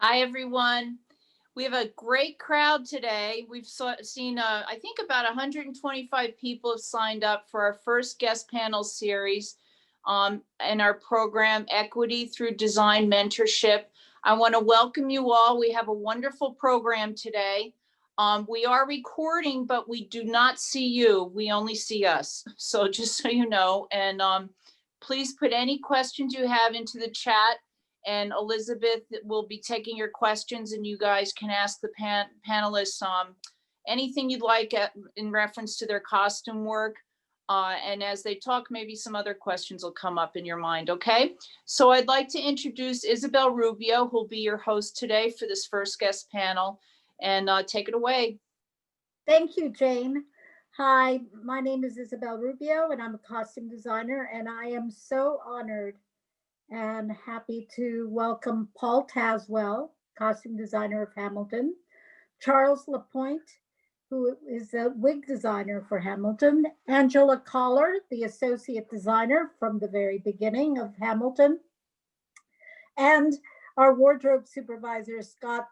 Hi, everyone. We have a great crowd today. We've seen, I think, about 125 people have signed up for our first guest panel series in our program, Equity Through Design Mentorship. I want to welcome you all. We have a wonderful program today. We are recording, but we do not see you. We only see us. So just so you know, and please put any questions you have into the chat, and Elizabeth will be taking your questions, and you guys can ask the panelists anything you'd like in reference to their costume work. And as they talk, maybe some other questions will come up in your mind, okay? So I'd like to introduce Isabel Rubio, who'll be your host today for this first guest panel, and take it away. Thank you, Jane. Hi, my name is Isabel Rubio, and I'm a costume designer, and I am so honored and happy to welcome Paul Tazewell, costume designer of Hamilton, Charles LaPointe, who is a wig designer for Hamilton, Angela Collar, the associate designer from the very beginning of Hamilton, and our wardrobe supervisor, Scott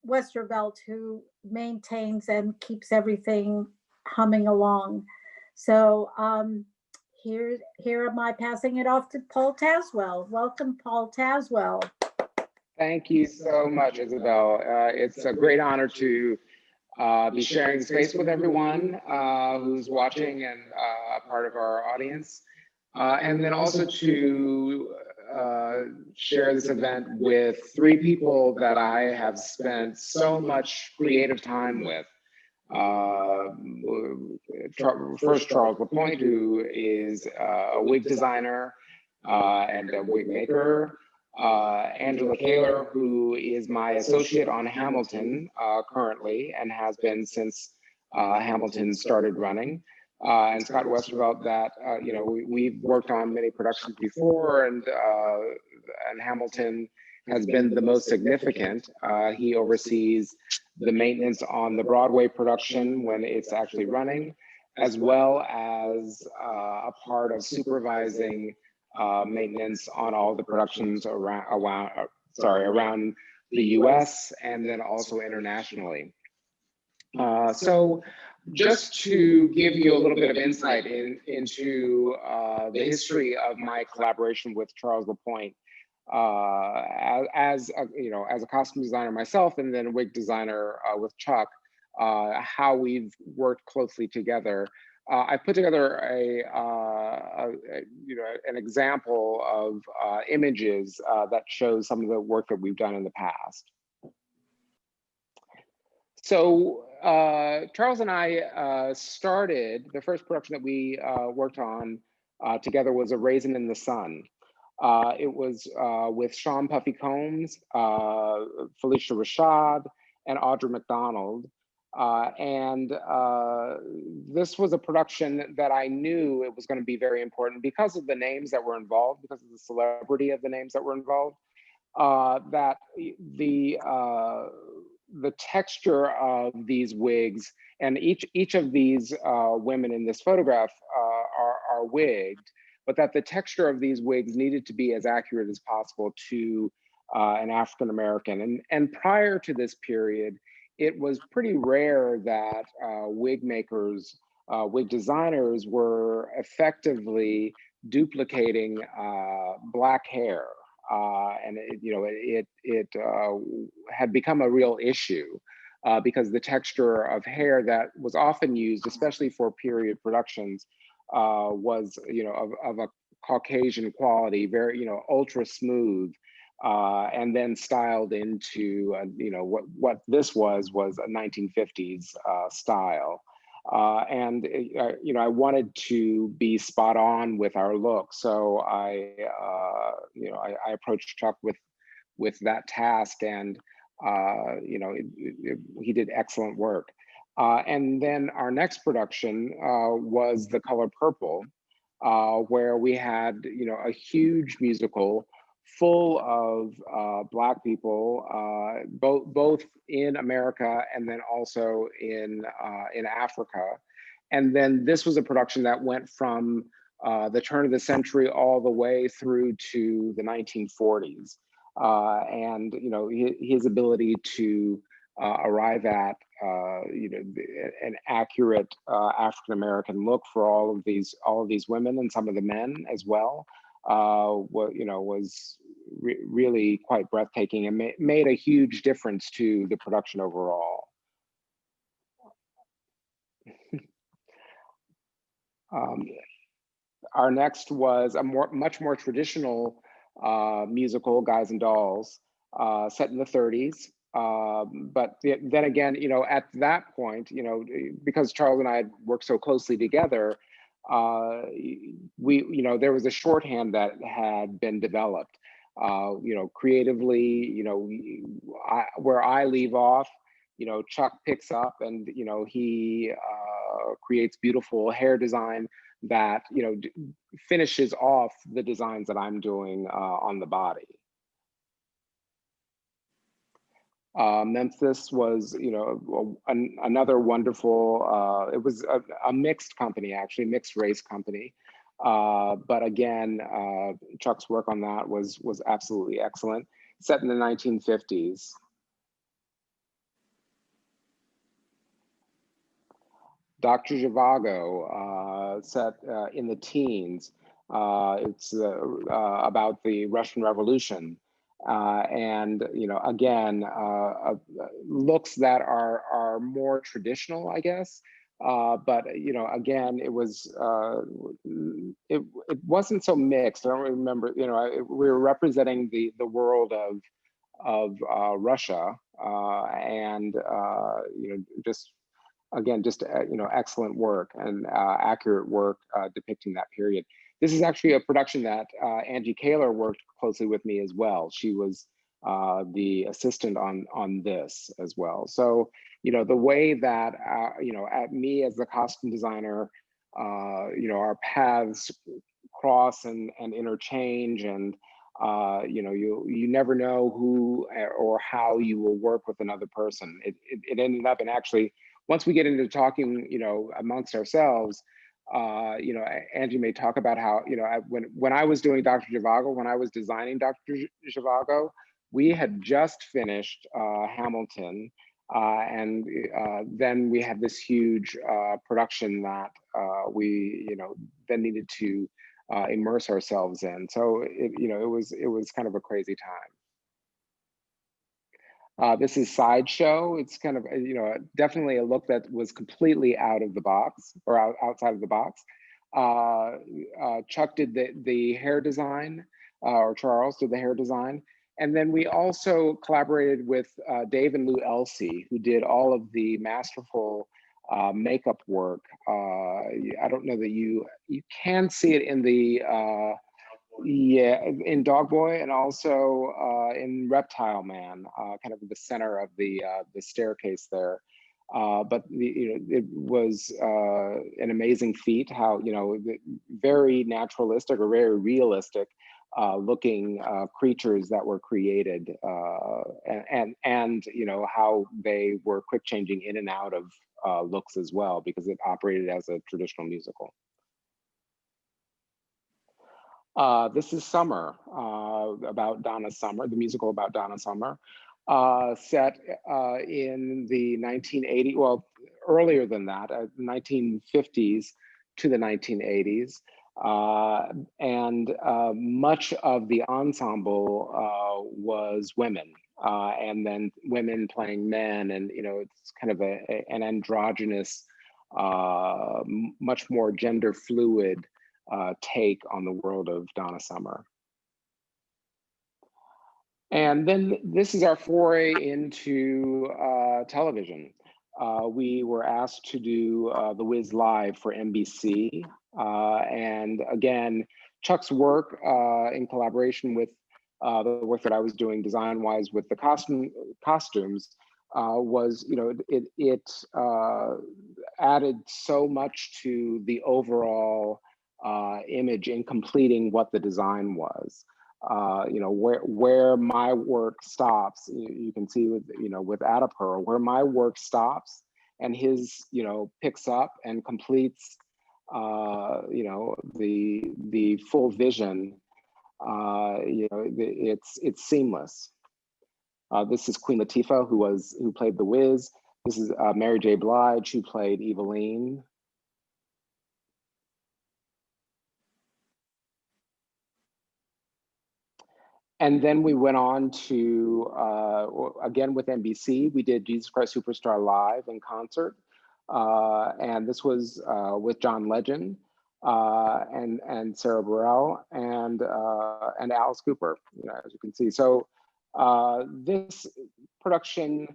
Westervelt, who maintains and keeps everything humming along. So here am I passing it off to Paul Tazewell. Welcome, Paul Tazewell. Thank you so much, Isabel. It's a great honor to be sharing the space with everyone who's watching and part of our audience. And then also to share this event with three people that I have spent so much creative time with. First, Charles LaPointe, who is a wig designer and a wig maker. Angela Kaler, who is my associate on Hamilton currently and has been since Hamilton started running. And Scott Westervelt, that we've worked on many productions before, and Hamilton has been the most significant. He oversees the maintenance on the Broadway production when it's actually running, as well as a part of supervising maintenance on all the productions around the US and then also internationally. So just to give you a little bit of insight into the history of my collaboration with Charles LaPointe, as a costume designer myself, and then a wig designer with Chuck, how we've worked closely together. I put together an example of images that shows some of the work that we've done in the past. So Charles and I started, the first production that we worked on together was A Raisin in the Sun. It was with Sean Puffy Combs, Felicia Rashad, and Audra McDonald. This was a production that I knew it was going to be very important because of the names that were involved, because of the celebrity of the names that were involved, that the texture of these wigs, and each of these women in this photograph are wigged, but that the texture of these wigs needed to be as accurate as possible to an African American. And prior to this period, it was pretty rare that wig makers, wig designers were effectively duplicating Black hair. And it had become a real issue because the texture of hair that was often used, especially for period productions, was of a Caucasian quality, very ultra smooth, and then styled into what this was a 1950s style. I wanted to be spot on with our look, so I approached Chuck with that task, and he did excellent work. And then our next production was The Color Purple, where we had a huge musical full of Black people, both in America and then also in Africa. And then this was a production that went from the turn of the century all the way through to the 1940s. and his ability to arrive at an accurate African American look for all of these women and some of the men as well was really quite breathtaking and made a huge difference to the production overall. Our next was a much more traditional musical, Guys and Dolls, set in the 30s. But then again, at that point, because Charles and I had worked so closely together, there was a shorthand that had been developed. Creatively, where I leave off, Chuck picks up, and he creates beautiful hair design that finishes off the designs that I'm doing on the body. Memphis was, another wonderful. It was a mixed company, actually, mixed race company. But again, Chuck's work on that was absolutely excellent. Set in the 1950s. Dr. Zhivago, set in the teens. It's about the Russian Revolution. And again, looks that are more traditional, I guess. But again, it wasn't so mixed. I don't remember. We were representing the world of Russia, and just excellent work and accurate work depicting that period. This is actually a production that Angie Kaler worked closely with me as well. She was the assistant on this as well. So, the way that, at me as the costume designer, our paths cross and interchange, and you never know who or how you will work with another person. It ended up, and actually, once we get into talking, amongst ourselves, Angie may talk about how, when I was doing Dr. Zhivago, when I was designing Dr. Zhivago, we had just finished Hamilton, and then we had this huge production that we, then needed to immerse ourselves in. So it was kind of a crazy time. This is Sideshow. It's kind of, definitely a look that was completely out of the box, or outside of the box. Chuck did the hair design, or Charles did the hair design. And then we also collaborated with Dave and Lou Elsey, who did all of the masterful makeup work. I don't know that you can see it in the, in Dog Boy, and also in Reptile Man, kind of the center of the staircase there. But it was an amazing feat. How very naturalistic or very realistic looking creatures that were created, and how they were quick changing in and out of looks as well, because it operated as a traditional musical. This is Summer, about Donna Summer, the musical about Donna Summer, set in the 1980s, well, earlier than that, 1950s to the 1980s. And much of the ensemble was women, and then women playing men, and it's kind of an androgynous, much more gender fluid take on the world of Donna Summer. And then this is our foray into television. We were asked to do The Wiz Live for NBC. And again, Chuck's work in collaboration with the work that I was doing design-wise with the costumes was, it added so much to the overall image in completing what the design was. Where my work stops, you can see with Adipur, where my work stops and his picks up and completes the full vision. it's seamless. This is Queen Latifah, who played the Wiz. This is Mary J. Blige, who played Eveline. And then we went on to, again with NBC, we did Jesus Christ Superstar Live in concert. And this was with John Legend and Sarah Bareilles and Alice Cooper, as you can see. So this production,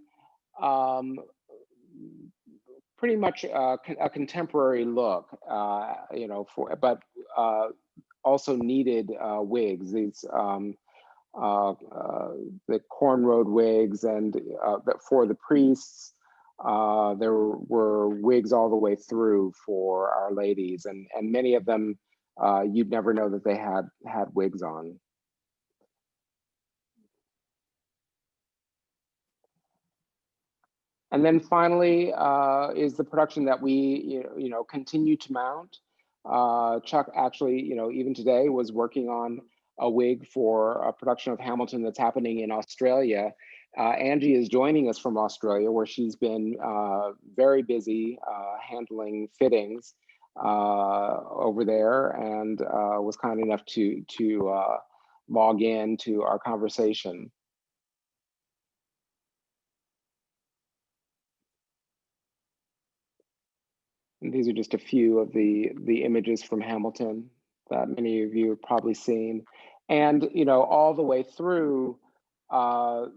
pretty much a contemporary look, but also needed wigs. These the cornrowed wigs, and for the priests, there were wigs all the way through for Our Ladies, and many of them you'd never know that they had wigs on. And then finally is the production that we continue to mount. Chuck actually, even today was working on a wig for a production of Hamilton that's happening in Australia. Angie is joining us from Australia, where she's been very busy handling fittings over there, and was kind enough to log in to our conversation. And these are just a few of the images from Hamilton that many of you have probably seen. And, all the way through, and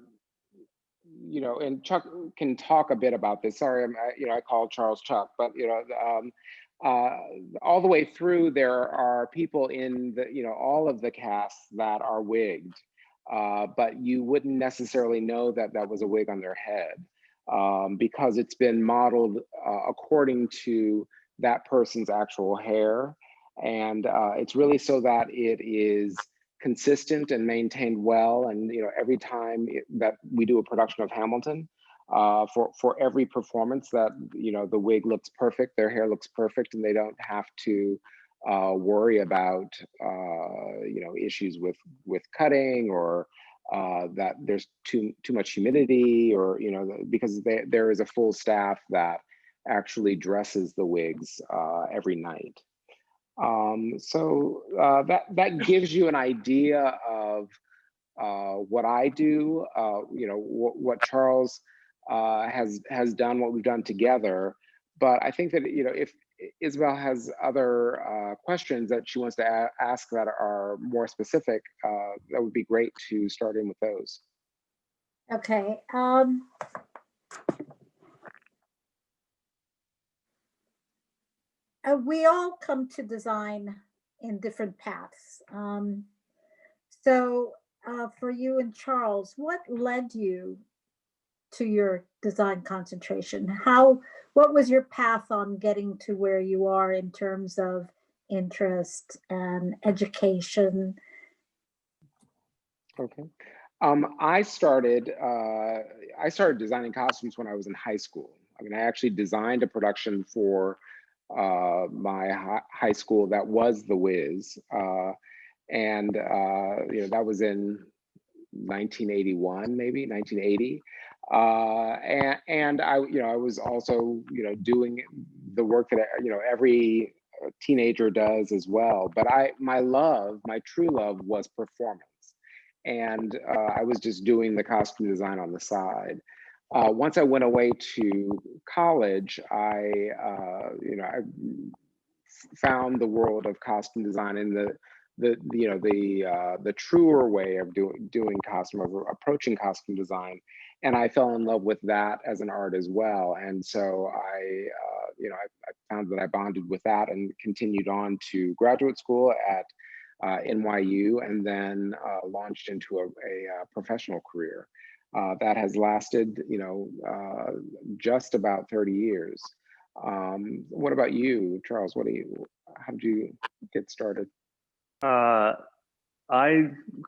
Chuck can talk a bit about this. Sorry, I call Charles Chuck, but, all the way through, there are people in all of the casts that are wigged, but you wouldn't necessarily know that that was a wig on their head. Because it's been modeled according to that person's actual hair. And it's really so that it is consistent and maintained well. And every time that we do a production of Hamilton, for every performance, that the wig looks perfect, their hair looks perfect, and they don't have to worry about issues with cutting, or that there's too much humidity, or because there is a full staff that actually dresses the wigs every night. So that gives you an idea of what I do, what Charles has done, what we've done together. But I think that if Isabel has other questions that she wants to ask that are more specific, that would be great to start in with those. Okay. We all come to design in different paths. So for you and Charles, what led you to your design concentration? What was your path on getting to where you are in terms of interest and education? Okay. I started designing costumes when I was in high school. I mean, I actually designed a production for my high school that was The Wiz, and that was in 1981, maybe 1980. And I was also doing the work that every teenager does as well. But my true love was performance, and I was just doing the costume design on the side. Once I went away to college, I found the world of costume design and the truer way of doing costume, of approaching costume design, and I fell in love with that as an art as well. And so I found that I bonded with that and continued on to graduate school at NYU, and then launched into a professional career that has lasted just about 30 years. What about you, Charles? How did you get started? I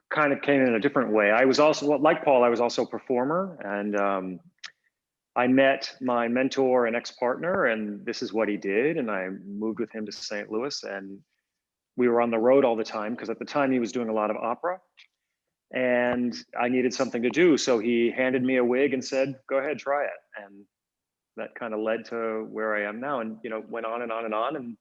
kind of came in a different way. I was also, like Paul, I was also a performer, and I met my mentor and ex-partner, and this is what he did, and I moved with him to St. Louis, and we were on the road all the time because at the time he was doing a lot of opera and I needed something to do. So he handed me a wig and said, go ahead, try it. And that kind of led to where I am now, and, you know, went on and on and on. And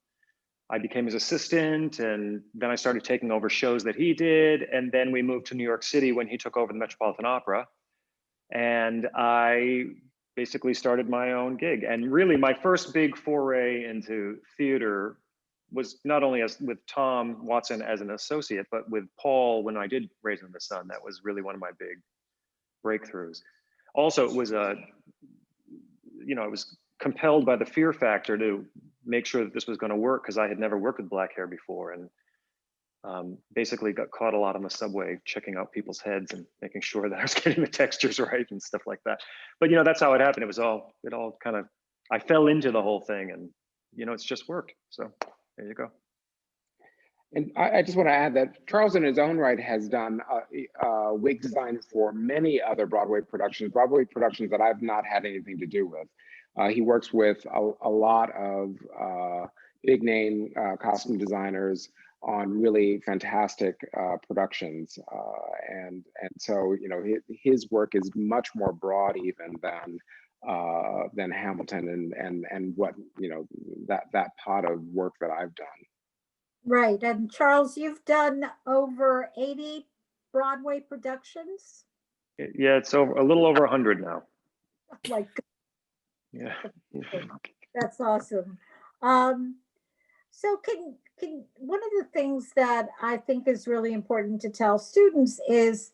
I became his assistant, and then I started taking over shows that he did. And then we moved to New York City when he took over the Metropolitan Opera. And I basically started my own gig. And really my first big foray into theater was not only as with Tom Watson as an associate, but with Paul when I did Raising the Sun. That was really one of my big breakthroughs. Also, it was you know, I was compelled by the fear factor to make sure that this was going to work because I had never worked with black hair before, and basically got caught a lot on the subway checking out people's heads and making sure that I was getting the textures right and stuff like that. But you know, that's how it happened. It all kind of, I fell into the whole thing, and you know, it's just worked. So there you go. And I just want to add that Charles in his own right has done wig design for many other Broadway productions that I've not had anything to do with. He works with a lot of big name costume designers on really fantastic productions. And so, you know, his work is much more broad even than Hamilton and what, you know, that pot of work that I've done. Right. And Charles, you've done over 80 Broadway productions? Yeah, it's over a little over 100 now. Like, Yeah. that's awesome. So can one of the things that I think is really important to tell students is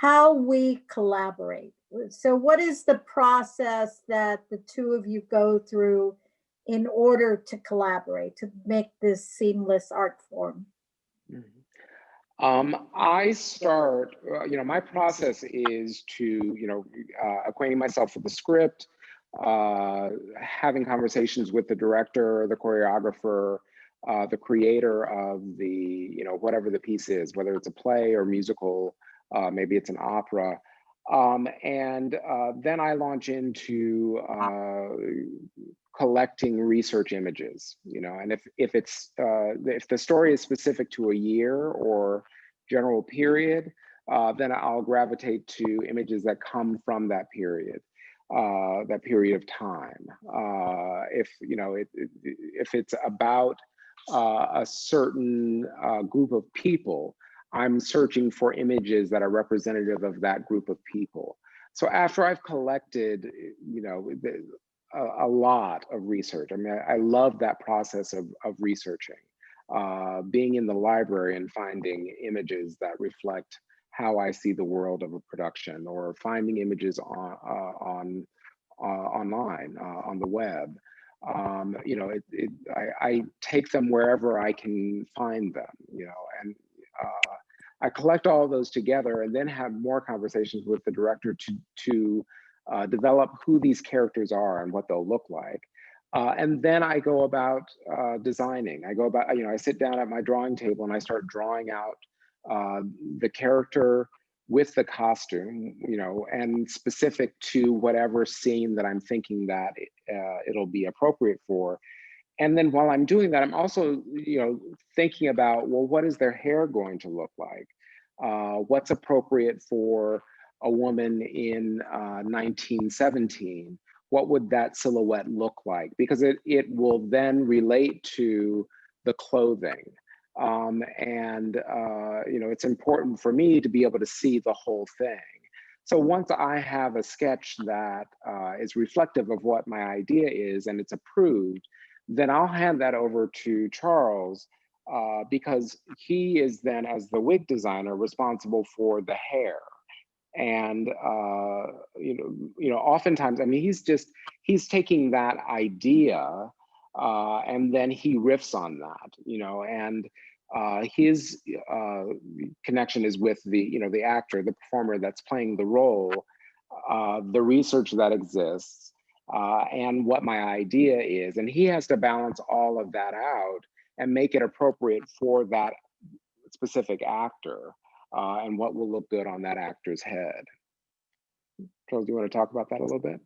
how we collaborate. So what is the process that the two of you go through in order to collaborate, to make this seamless art form? I start, you know, my process is to, you know, acquainting myself with the script, having conversations with the director, the choreographer, the creator of the, you know, whatever the piece is, whether it's a play or musical, maybe it's an opera. And then I launch into collecting research images, you know, and if the story is specific to a year or general period, then I'll gravitate to images that come from that period of time. If you know, if it's about a certain group of people, I'm searching for images that are representative of that group of people. So after I've collected, you know, a lot of research. I mean, I love that process of researching, being in the library and finding images that reflect how I see the world of a production, or finding images online, on the web. You know, I take them wherever I can find them, you know, and I collect all of those together and then have more conversations with the director to develop who these characters are and what they'll look like. And then I go about designing. I go about, you know, I sit down at my drawing table and I start drawing out the character with the costume, you know, and specific to whatever scene that I'm thinking that it'll be appropriate for. And then while I'm doing that, I'm also, you know, thinking about, well, what is their hair going to look like? What's appropriate for a woman in 1917? What would that silhouette look like? Because it will then relate to the clothing. You know, it's important for me to be able to see the whole thing. So once I have a sketch that is reflective of what my idea is and it's approved, then I'll hand that over to Charles because he is then, as the wig designer, responsible for the hair. And you know, oftentimes, I mean, he's taking that idea and then he riffs on that, you know, and his connection is with the, you know, the actor, the performer that's playing the role, the research that exists, and what my idea is. And he has to balance all of that out and make it appropriate for that specific actor and what will look good on that actor's head. Charles, do you want to talk about that a little bit?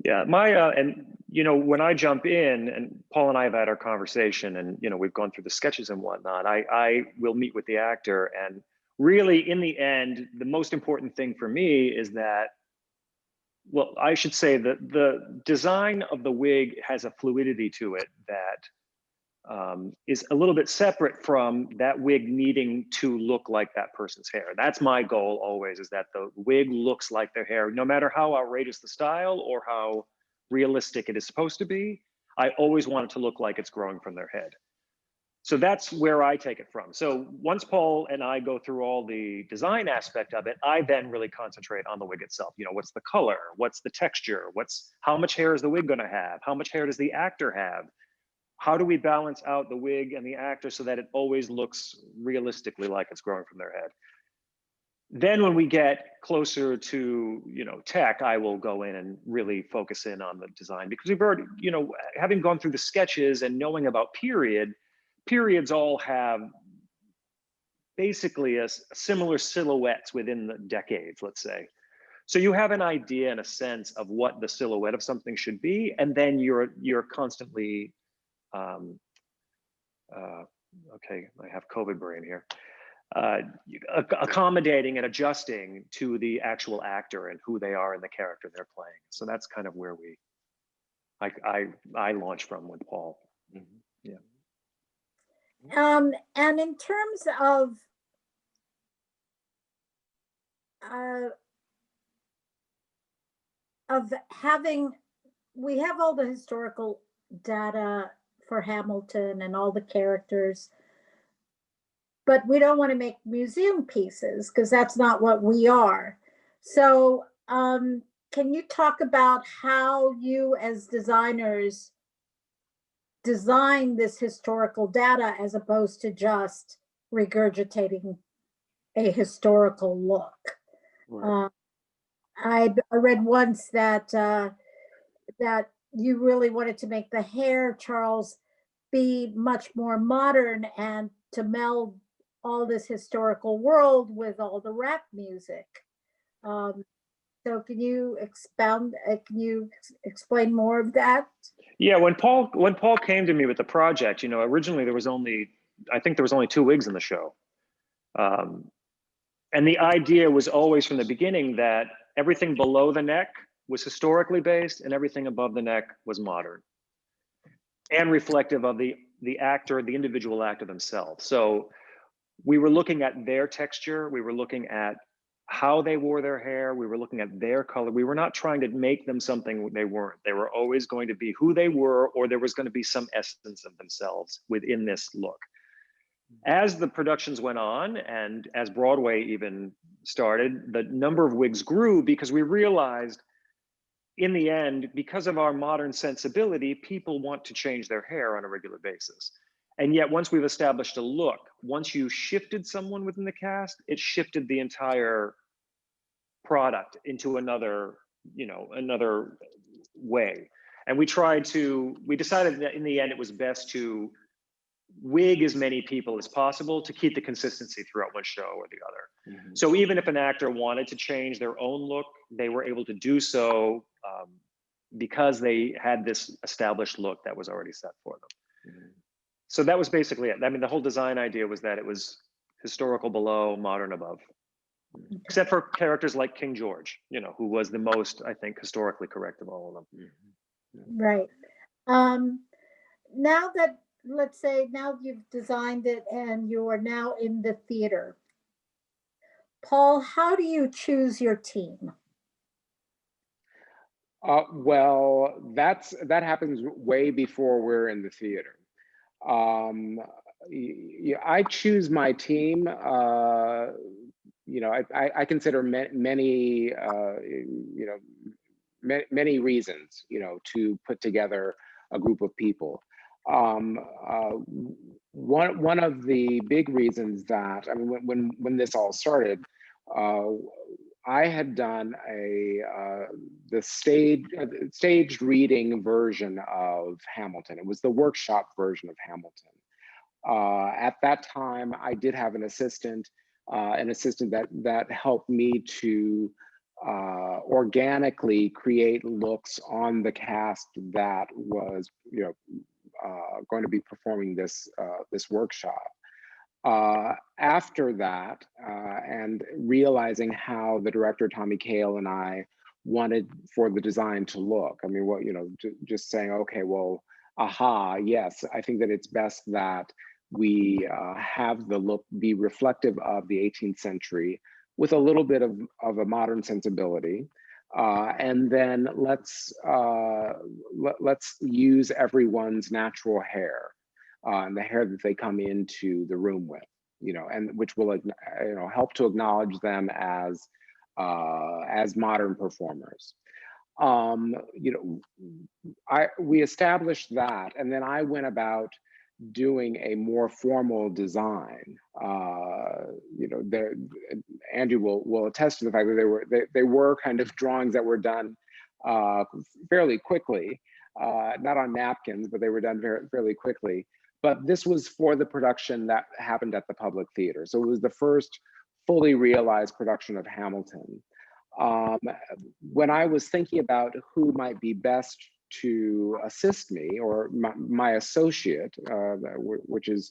Yeah, and you know, when I jump in, and Paul and I have had our conversation, and you know, we've gone through the sketches and whatnot, I will meet with the actor, and really in the end, the most important thing for me is that, well, I should say that the design of the wig has a fluidity to it that is a little bit separate from that wig needing to look like that person's hair. That's my goal always, is that the wig looks like their hair, no matter how outrageous the style or how realistic it is supposed to be. I always want it to look like it's growing from their head. So that's where I take it from. So once Paul and I go through all the design aspect of it, I then really concentrate on the wig itself. You know, what's the color? What's the texture? How much hair is the wig gonna have? How much hair does the actor have? How do we balance out the wig and the actor so that it always looks realistically like it's growing from their head? Then when we get closer to, you know, tech, I will go in and really focus in on the design, because we've already, you know, having gone through the sketches and knowing about periods all have basically a similar silhouettes within the decades, let's say. So you have an idea and a sense of what the silhouette of something should be, and then you're constantly okay, I have COVID brain here. Accommodating and adjusting to the actual actor and who they are and the character they're playing. So that's kind of where I launch from with Paul. Mm-hmm. Yeah. And in terms of having, we have all the historical data for Hamilton and all the characters, but we don't want to make museum pieces because that's not what we are. So can you talk about how you as designers design this historical data as opposed to just regurgitating a historical look? Right. I read once that that you really wanted to make the hair, Charles, be much more modern and to meld all this historical world with all the rap music. So can you expound? Can you explain more of that? Yeah, when Paul came to me with the project, you know, originally I think there was only 2 wigs in the show. And the idea was always from the beginning that everything below the neck was historically based and everything above the neck was modern and reflective of the actor, the individual actor themselves. So we were looking at their texture, we were looking at how they wore their hair, we were looking at their color. We were not trying to make them something they weren't. They were always going to be who they were, or there was going to be some essence of themselves within this look. As the productions went on, and as Broadway even started, the number of wigs grew because we realized in the end, because of our modern sensibility, people want to change their hair on a regular basis. And yet once we've established a look, once you shifted someone within the cast, it shifted the entire product into another, you know, another way. And we decided that in the end, it was best to wig as many people as possible to keep the consistency throughout one show or the other. Mm-hmm. So even if an actor wanted to change their own look, they were able to do so because they had this established look that was already set for them. Mm-hmm. So that was basically it. I mean, the whole design idea was that it was historical below, modern above, except for characters like King George, you know, who was the most, I think, historically correct of all of them. Mm-hmm. Right. Now that, let's say, now you've designed it and you are now in the theater, Paul, how do you choose your team? Well, that happens way before we're in the theater. I choose my team. You know, I consider many, you know, many reasons, you know, to put together a group of people. One of the big reasons that, I mean, when this all started, I had done the staged reading version of Hamilton. It was the workshop version of Hamilton. At that time, I did have an assistant that helped me to organically create looks on the cast that was, going to be performing this this workshop. After that, and realizing how the director Tommy Kail and I wanted for the design to look. I mean, just saying, okay, well, aha, yes, I think that it's best that we have the look be reflective of the 18th century with a little bit of a modern sensibility. And then let's use everyone's natural hair and the hair that they come into the room with, and which will help to acknowledge them as modern performers. We established that, and then I went about doing a more formal design. Andrew will attest to the fact that they were kind of drawings that were done fairly quickly, not on napkins, but they were done fairly quickly. But this was for the production that happened at the Public Theater. So it was the first fully realized production of Hamilton. When I was thinking about who might be best to assist me, or my associate, which is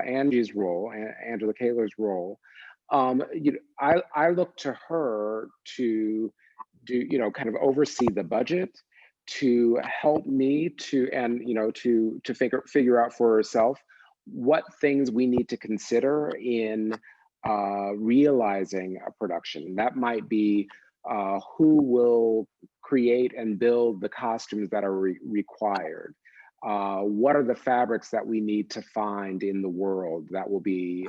Angie's role, Angela Kaler's role, I looked to her to do, kind of oversee the budget, to help me to figure out for herself what things we need to consider in realizing a production. That might be who will create and build the costumes that are required. What are the fabrics that we need to find in the world that will be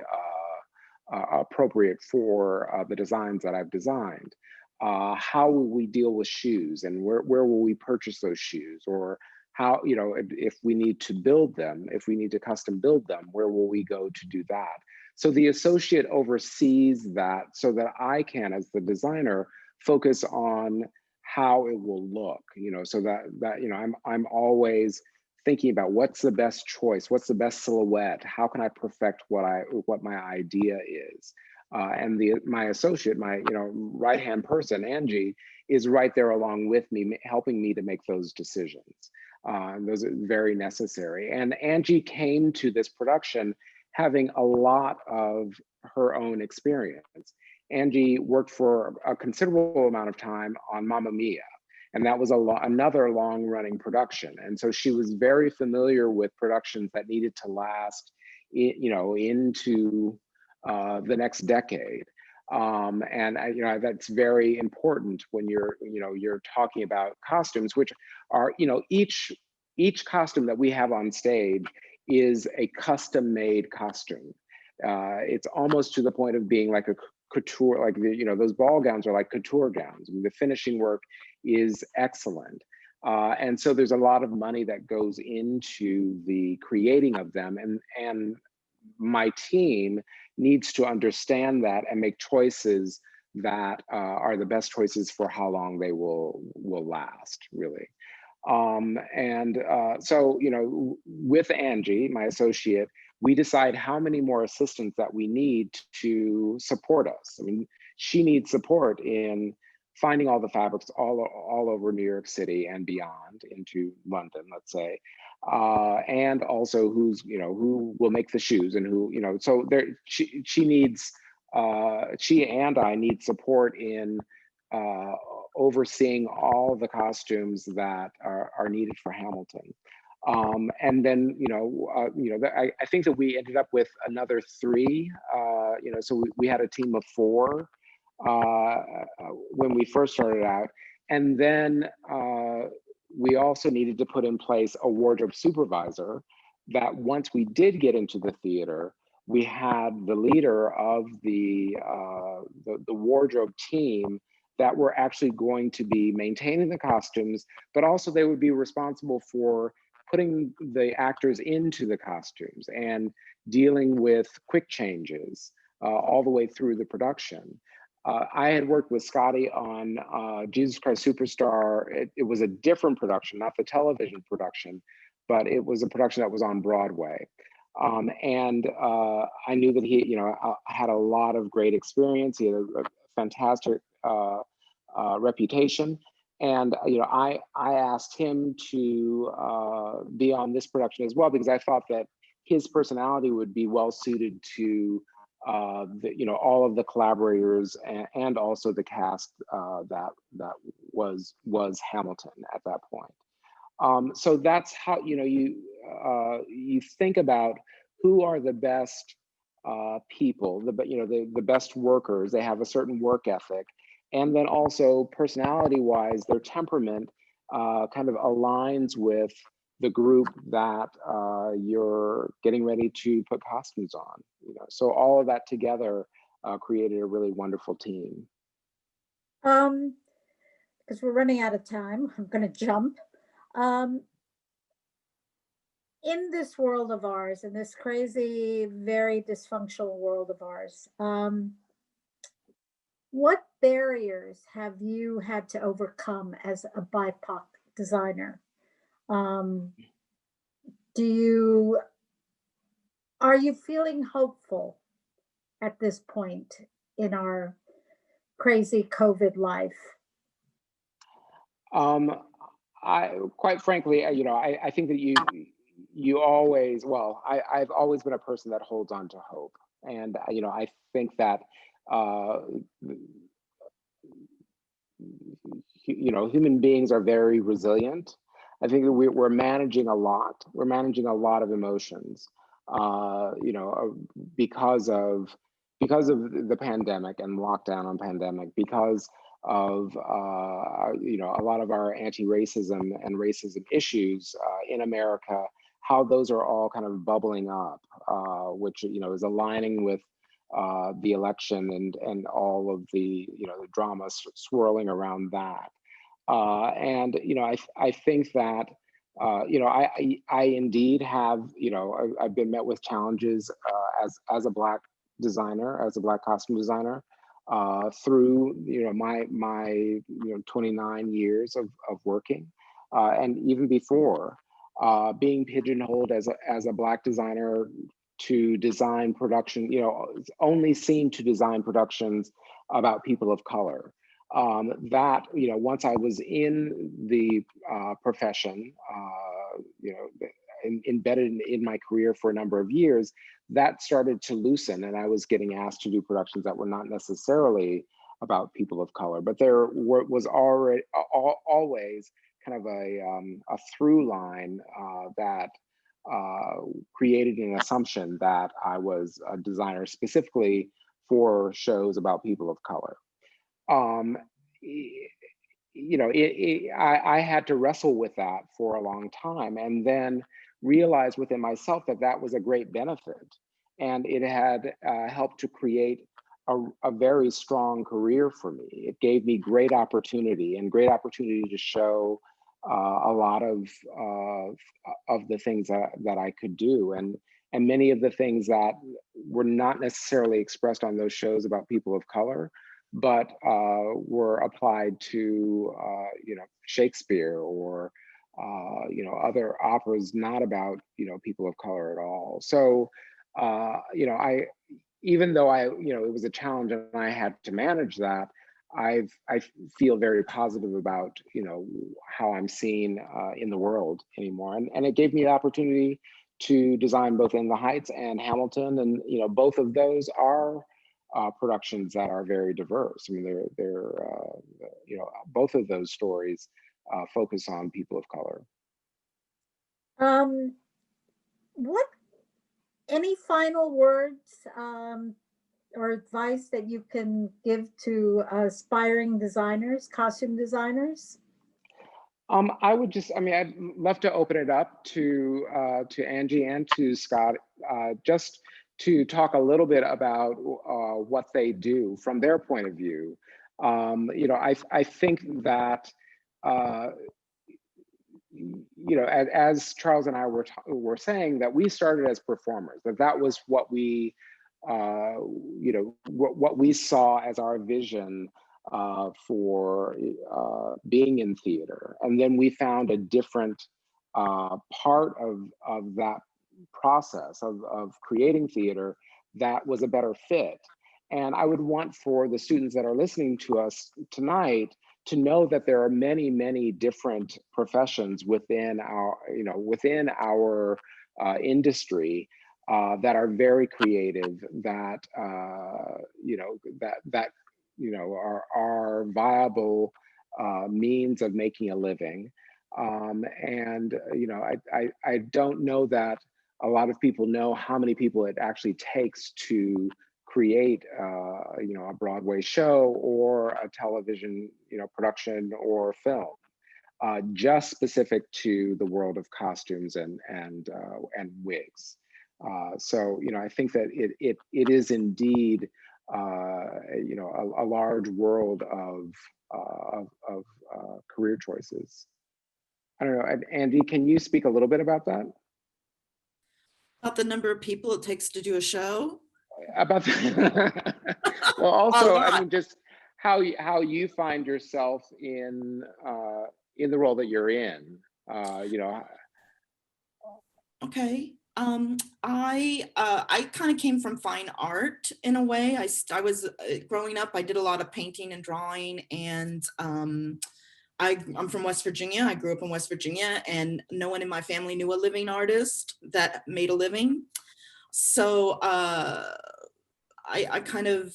appropriate for the designs that I've designed? How will we deal with shoes, and where will we purchase those shoes? Or how, if we need to build them, if we need to custom build them, where will we go to do that? So the associate oversees that so that I can, as the designer, focus on how it will look, so that I'm always thinking about what's the best choice, what's the best silhouette, how can I perfect what my idea is. And my associate, my right-hand person, Angie, is right there along with me, helping me to make those decisions. Those are very necessary. And Angie came to this production having a lot of her own experience. Angie worked for a considerable amount of time on Mamma Mia, and that was another long-running production. And so she was very familiar with productions that needed to last, into the next decade. And that's very important when you're talking about costumes, which are, each costume that we have on stage is a custom-made costume. It's almost to the point of being like a couture, like those ball gowns are like couture gowns. I mean, the finishing work is excellent. And so there's a lot of money that goes into the creating of them, and my team needs to understand that and make choices that are the best choices for how long they will last, really. So, with Angie, my associate, we decide how many more assistants that we need to support us. I mean, she needs support in finding all the fabrics all over New York City and beyond into London, let's say, and also who will make the shoes and who, so she needs, she and I need support in overseeing all the costumes that are needed for Hamilton. And then, I think that we ended up with another 3, so we had a team of 4 when we first started out. And then we also needed to put in place a wardrobe supervisor that once we did get into the theater, we had the leader of the wardrobe team that were actually going to be maintaining the costumes, but also they would be responsible for putting the actors into the costumes and dealing with quick changes all the way through the production. I had worked with Scotty on Jesus Christ Superstar. It was a different production, not the television production, but it was a production that was on Broadway. And I knew that he, had a lot of great experience. He had a fantastic reputation. And I asked him to be on this production as well, because I thought that his personality would be well suited to all of the collaborators and also the cast that was Hamilton at that point. So that's how you think about who are the best people, the best workers. They have a certain work ethic, and then also personality-wise, their temperament kind of aligns with the group that you're getting ready to put costumes on. So all of that together created a really wonderful team. Because we're running out of time, I'm going to jump. In this world of ours, in this crazy, very dysfunctional world of ours, what barriers have you had to overcome as a BIPOC designer? Are you feeling hopeful at this point in our crazy COVID life? Quite frankly, I think that you always, I've always been a person that holds on to hope. And, I think that, human beings are very resilient. I think that we're managing a lot. We're managing a lot of emotions, because of the pandemic and lockdown on pandemic, because of a lot of our anti-racism and racism issues in America, how those are all kind of bubbling up, which is aligning with the election and all of the the drama swirling around that. And I think that I indeed have I've been met with challenges as a Black designer, as a Black costume designer, through my 29 years of working, and even before, being pigeonholed as a Black designer to design production, only seen to design productions about people of color. That once I was in the profession, embedded in my career for a number of years, that started to loosen, and I was getting asked to do productions that were not necessarily about people of color, but there was already always kind of a through line that created an assumption that I was a designer specifically for shows about people of color. I had to wrestle with that for a long time, and then realized within myself that that was a great benefit, and it had helped to create a very strong career for me. It gave me great opportunity to show a lot of the things that I could do, and many of the things that were not necessarily expressed on those shows about people of color, but were applied to Shakespeare or other operas not about people of color at all. So even though it was a challenge and I had to manage that, I feel very positive about how I'm seen in the world anymore, and it gave me the opportunity to design both In the Heights and Hamilton, and both of those are productions that are very diverse. I mean, they're both of those stories focus on people of color. Any final words or advice that you can give to aspiring designers, costume designers? I'd love to open it up to Angie and to Scott, just to talk a little bit about what they do from their point of view. I think that as Charles and I were saying, that we started as performers, that was what we what we saw as our vision for being in theater, and then we found a different part of that process of creating theater that was a better fit. And I would want for the students that are listening to us tonight to know that there are many, many different professions within our, industry that are very creative, that are viable means of making a living. I don't know that a lot of people know how many people it actually takes to create a Broadway show or a television production or film, just specific to the world of costumes and wigs. So I think that it is indeed a large world of career choices. I don't know, Andy, can you speak a little bit about that? About the number of people it takes to do a show? About the, well, also, I mean, just how you find yourself in the role that you're in, Okay. I kind of came from fine art in a way. I was growing up, I did a lot of painting and drawing, and I'm from West Virginia. I grew up in West Virginia, and no one in my family knew a living artist that made a living. So I kind of,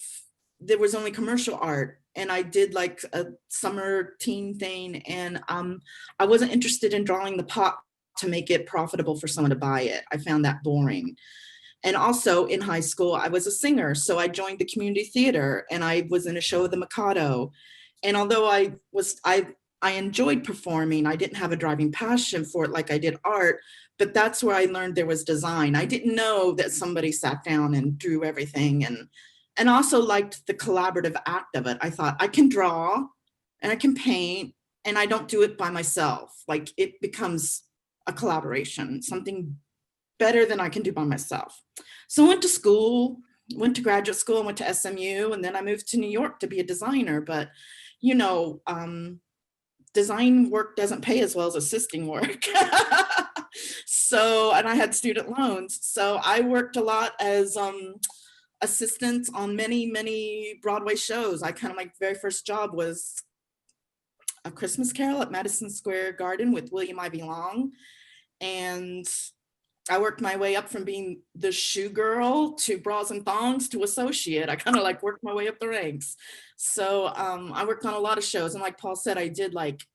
there was only commercial art, and I did like a summer teen thing, and I wasn't interested in drawing the pot to make it profitable for someone to buy it. I found that boring. And also in high school, I was a singer. So I joined the community theater, and I was in a show of the Mikado. And although I enjoyed performing, I didn't have a driving passion for it like I did art, but that's where I learned there was design. I didn't know that somebody sat down and drew everything, and also liked the collaborative act of it. I thought, I can draw and I can paint, and I don't do it by myself. Like, it becomes a collaboration, something better than I can do by myself. So I went to school, went to graduate school, and went to SMU, and then I moved to New York to be a designer. But design work doesn't pay as well as assisting work. So, and I had student loans. So I worked a lot as assistant on many, many Broadway shows. My very first job was A Christmas Carol at Madison Square Garden with William Ivy Long. And I worked my way up from being the shoe girl to bras and thongs to associate. I kind of like worked my way up the ranks. So I worked on a lot of shows. And like Paul said, I did like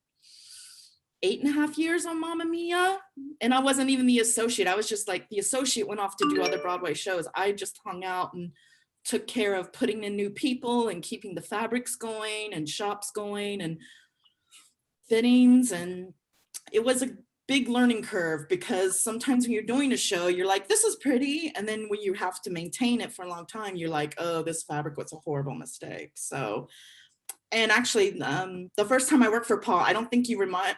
8.5 years on Mamma Mia. And I wasn't even the associate. I was just like, the associate went off to do other Broadway shows. I just hung out and took care of putting in new people and keeping the fabrics going and shops going and fittings. And it was a big learning curve, because sometimes when you're doing a show, you're like, this is pretty. And then when you have to maintain it for a long time, you're like, oh, this fabric was a horrible mistake. So, and actually, the first time I worked for Paul, I don't think you I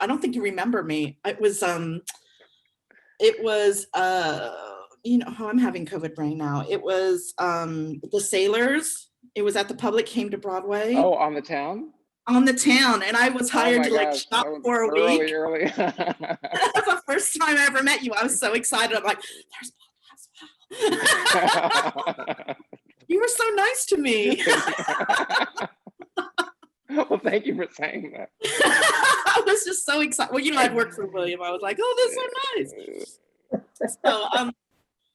don't think you remember me. It was I'm having COVID brain now. It was The Sailors. It was at the Public, came to Broadway. Oh, on the Town? On the Town, and I was hired to like shop for a week. Early. That's the first time I ever met you. I was so excited. I'm like, there's Paul Tazewell. You were so nice to me. Well, thank you for saying that. I was just so excited. Well, I'd worked for William. I was like, oh, that's so nice.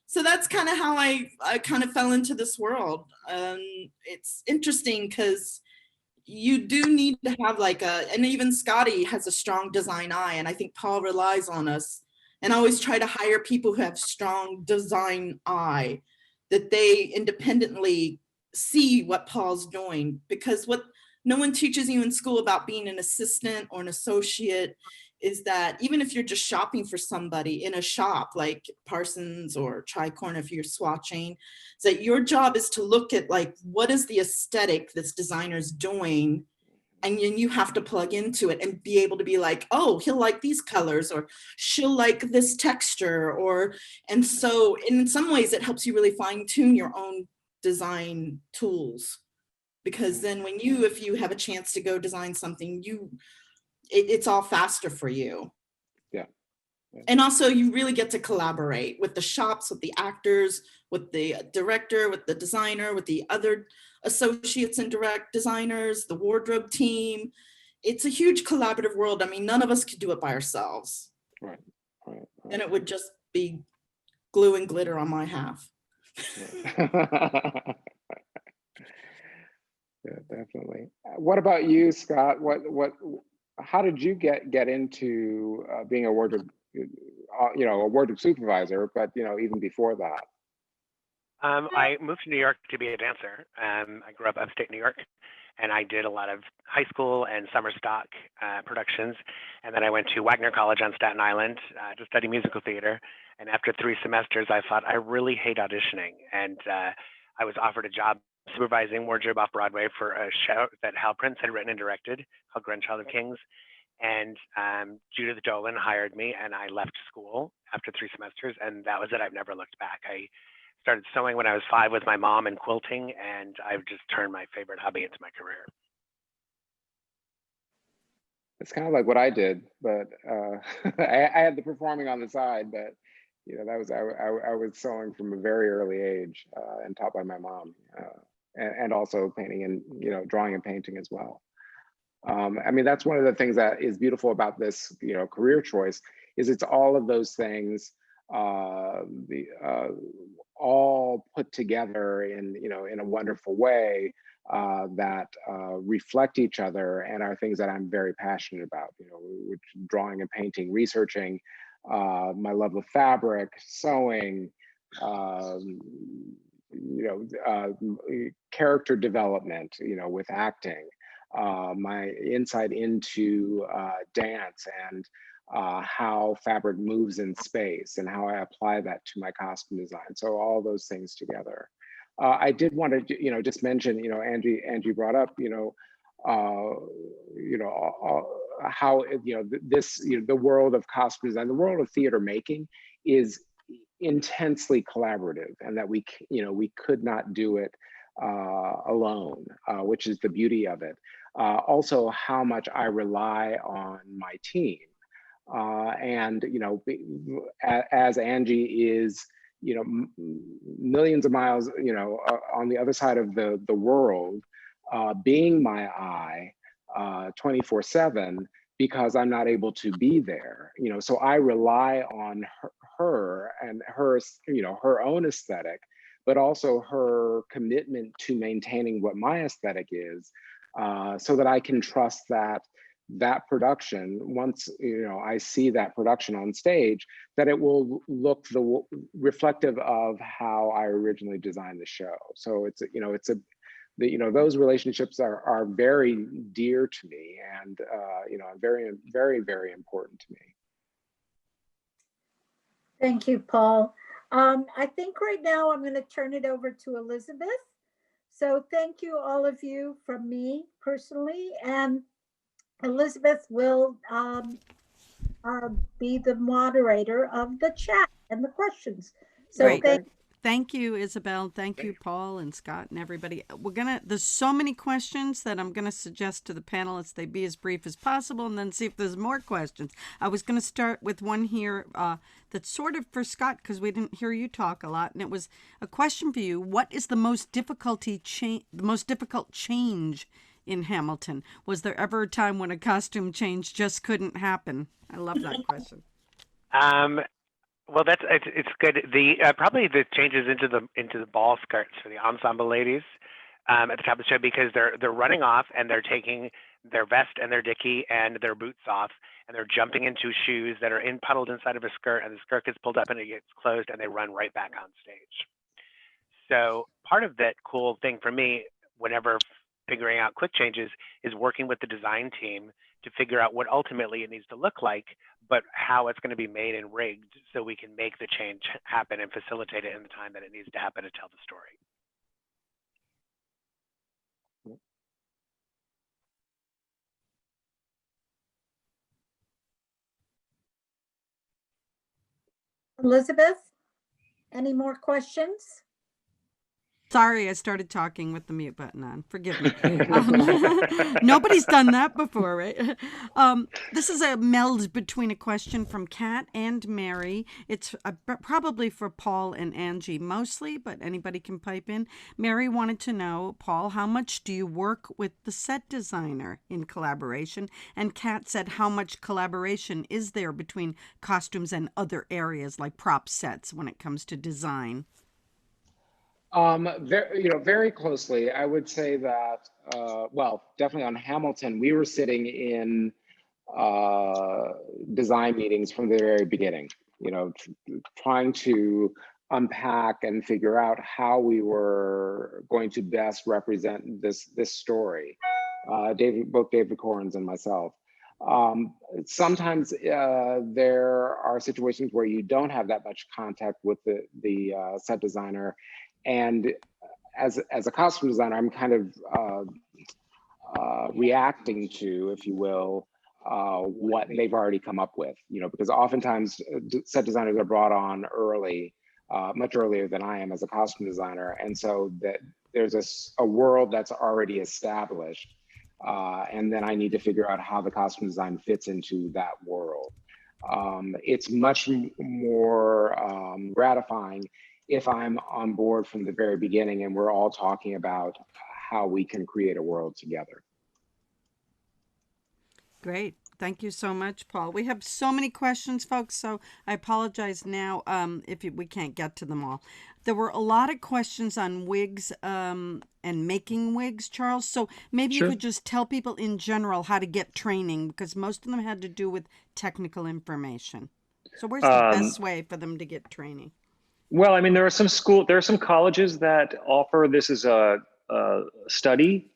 So that's kind of how I kind of fell into this world. It's interesting because you do need to have and even Scotty has a strong design eye, and I think Paul relies on us. And I always try to hire people who have strong design eye, that they independently see what Paul's doing, because what no one teaches you in school about being an assistant or an associate is that even if you're just shopping for somebody in a shop like Parsons or Tricorn, if you're swatching, is that your job is to look at what is the aesthetic this designer's doing, and then you have to plug into it and be able to be like, oh, he'll like these colors, or she'll like this texture, and so in some ways it helps you really fine tune your own design tools, because then if you have a chance to go design something, it's all faster for you. Yeah. And also you really get to collaborate with the shops, with the actors, with the director, with the designer, with the other associates and direct designers, the wardrobe team. It's a huge collaborative world. I mean, none of us could do it by ourselves. Right. And it would just be glue and glitter on my half. Right. Yeah, definitely. What about you, Scott? How did you get into being a wardrobe, a wardrobe supervisor, but, even before that? I moved to New York to be a dancer. I grew up upstate New York, and I did a lot of high school and summer stock productions. And then I went to Wagner College on Staten Island to study musical theater. And after 3 semesters, I thought I really hate auditioning. And I was offered a job supervising wardrobe off Broadway for a show that Hal Prince had written and directed called Grandchild of Kings. And Judith Dolan hired me, and I left school after 3 semesters. And that was it. I've never looked back. I started sewing when I was 5 with my mom and quilting, and I've just turned my favorite hobby into my career. It's kind of like what I did, but I had the performing on the side, but that was I was sewing from a very early age and taught by my mom, and also painting and drawing and painting as well. I mean, that's one of the things that is beautiful about this career choice is it's all of those things all put together in a wonderful way that reflect each other and are things that I'm very passionate about, which drawing and painting, researching, my love of fabric, sewing, character development, with acting, my insight into dance and how fabric moves in space and how I apply that to my costume design. So all those things together. I did want to, just mention, Angie brought up, how this, the world of costume design, the world of theater making is intensely collaborative, and that we could not do it alone, which is the beauty of it. Also, how much I rely on my team. And as Angie is millions of miles on the other side of the world, being my eye 24/7 because I'm not able to be there, so I rely on her and her her own aesthetic, but also her commitment to maintaining what my aesthetic is, so that I can trust that production, once I see that production on stage, that it will look reflective of how I originally designed the show. So it's those relationships are very dear to me, and very, very, very important to me. Thank you, Paul. I think right now I'm going to turn it over to Elizabeth. So thank you, all of you, from me personally, and Elizabeth will be the moderator of the chat and the questions. So Great. Thank you, Isabel. Thank you, Paul and Scott and everybody. There's so many questions that I'm going to suggest to the panelists they be as brief as possible and then see if there's more questions. I was going to start with one here that's sort of for Scott, because we didn't hear you talk a lot. And it was a question for you. What is the most difficult change in Hamilton? Was there ever a time when a costume change just couldn't happen? I love that question. Well, it's good. Probably the changes into the ball skirts for the ensemble ladies at the top of the show, because they're running off and they're taking their vest and their dickie and their boots off, and they're jumping into shoes that are puddled inside of a skirt, and the skirt gets pulled up and it gets closed, and they run right back on stage. So part of that cool thing for me, whenever figuring out quick changes, is working with the design team to figure out what ultimately it needs to look like, but how it's going to be made and rigged so we can make the change happen and facilitate it in the time that it needs to happen to tell the story. Elizabeth, any more questions? Sorry, I started talking with the mute button on. Forgive me. Nobody's done that before, right? This is a meld between a question from Kat and Mary. It's probably for Paul and Angie mostly, but anybody can pipe in. Mary wanted to know, Paul, how much do you work with the set designer in collaboration? And Kat said, how much collaboration is there between costumes and other areas like prop sets when it comes to design? Very closely. I would say that, well, definitely on Hamilton, we were sitting in design meetings from the very beginning, trying to unpack and figure out how we were going to best represent this story. Both David Corns and myself. Sometimes there are situations where you don't have that much contact with the set designer. And as a costume designer, I'm kind of reacting to, if you will, what they've already come up with, because oftentimes set designers are brought on early, much earlier than I am as a costume designer. And so that there's a world that's already established. And then I need to figure out how the costume design fits into that world. It's much more gratifying if I'm on board from the very beginning and we're all talking about how we can create a world together. Great. Thank you so much, Paul. We have so many questions, folks, so I apologize now if we can't get to them all. There were a lot of questions on wigs and making wigs, Charles, so maybe you could just tell people in general how to get training, because most of them had to do with technical information. So where's the best way for them to get training? Well, I mean, there are some colleges that offer this as a study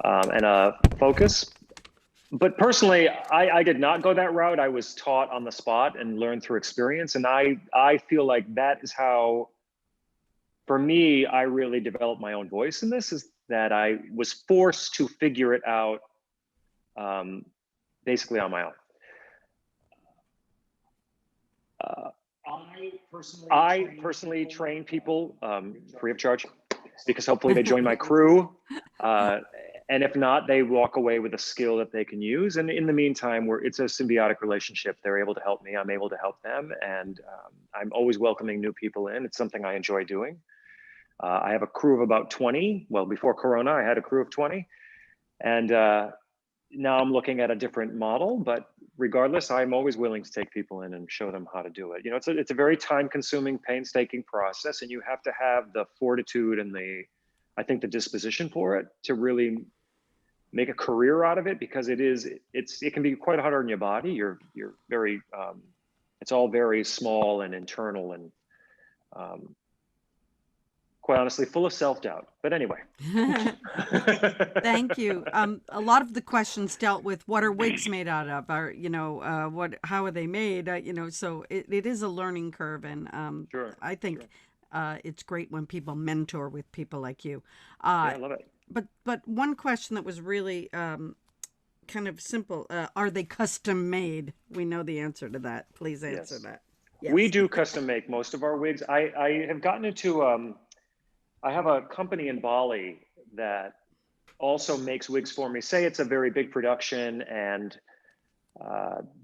and a focus. But personally, I did not go that route. I was taught on the spot and learned through experience. And I feel like that is how, for me, I really developed my own voice in this, is that I was forced to figure it out basically on my own. I personally train people free of charge, because hopefully they join my crew. And if not, they walk away with a skill that they can use. And in the meantime, it's a symbiotic relationship. They're able to help me, I'm able to help them. And I'm always welcoming new people in. It's something I enjoy doing. I have a crew of about 20. Well, before Corona, I had a crew of 20. And now I'm looking at a different model, but regardless, I'm always willing to take people in and show them how to do it. It's a very time-consuming, painstaking process, and you have to have the fortitude and I think the disposition for it to really make a career out of it, because it can be quite hard on your body. You're very, it's all very small and internal and quite honestly, full of self-doubt. But anyway. Thank you. A lot of the questions dealt with what are wigs made out of, or how are they made? So it is a learning curve, and Sure, I think it's great when people mentor with people like you. I love it. But one question that was really kind of simple: are they custom made? We know the answer to that. Please answer that. Yes. We do custom make most of our wigs. I have gotten into I have a company in Bali that also makes wigs for me. Say it's a very big production and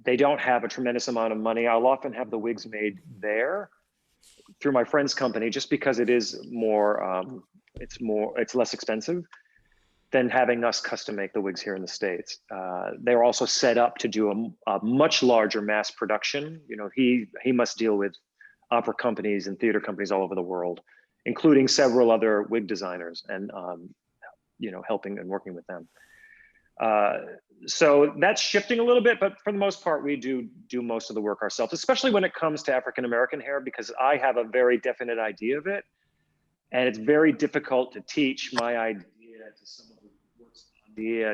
they don't have a tremendous amount of money. I'll often have the wigs made there through my friend's company, just because it is more, it's less expensive than having us custom make the wigs here in the States. They're also set up to do a much larger mass production. He must deal with opera companies and theater companies all over the world, including several other wig designers, and helping and working with them. So that's shifting a little bit, but for the most part, we do most of the work ourselves, especially when it comes to African-American hair, because I have a very definite idea of it. And it's very difficult to teach my idea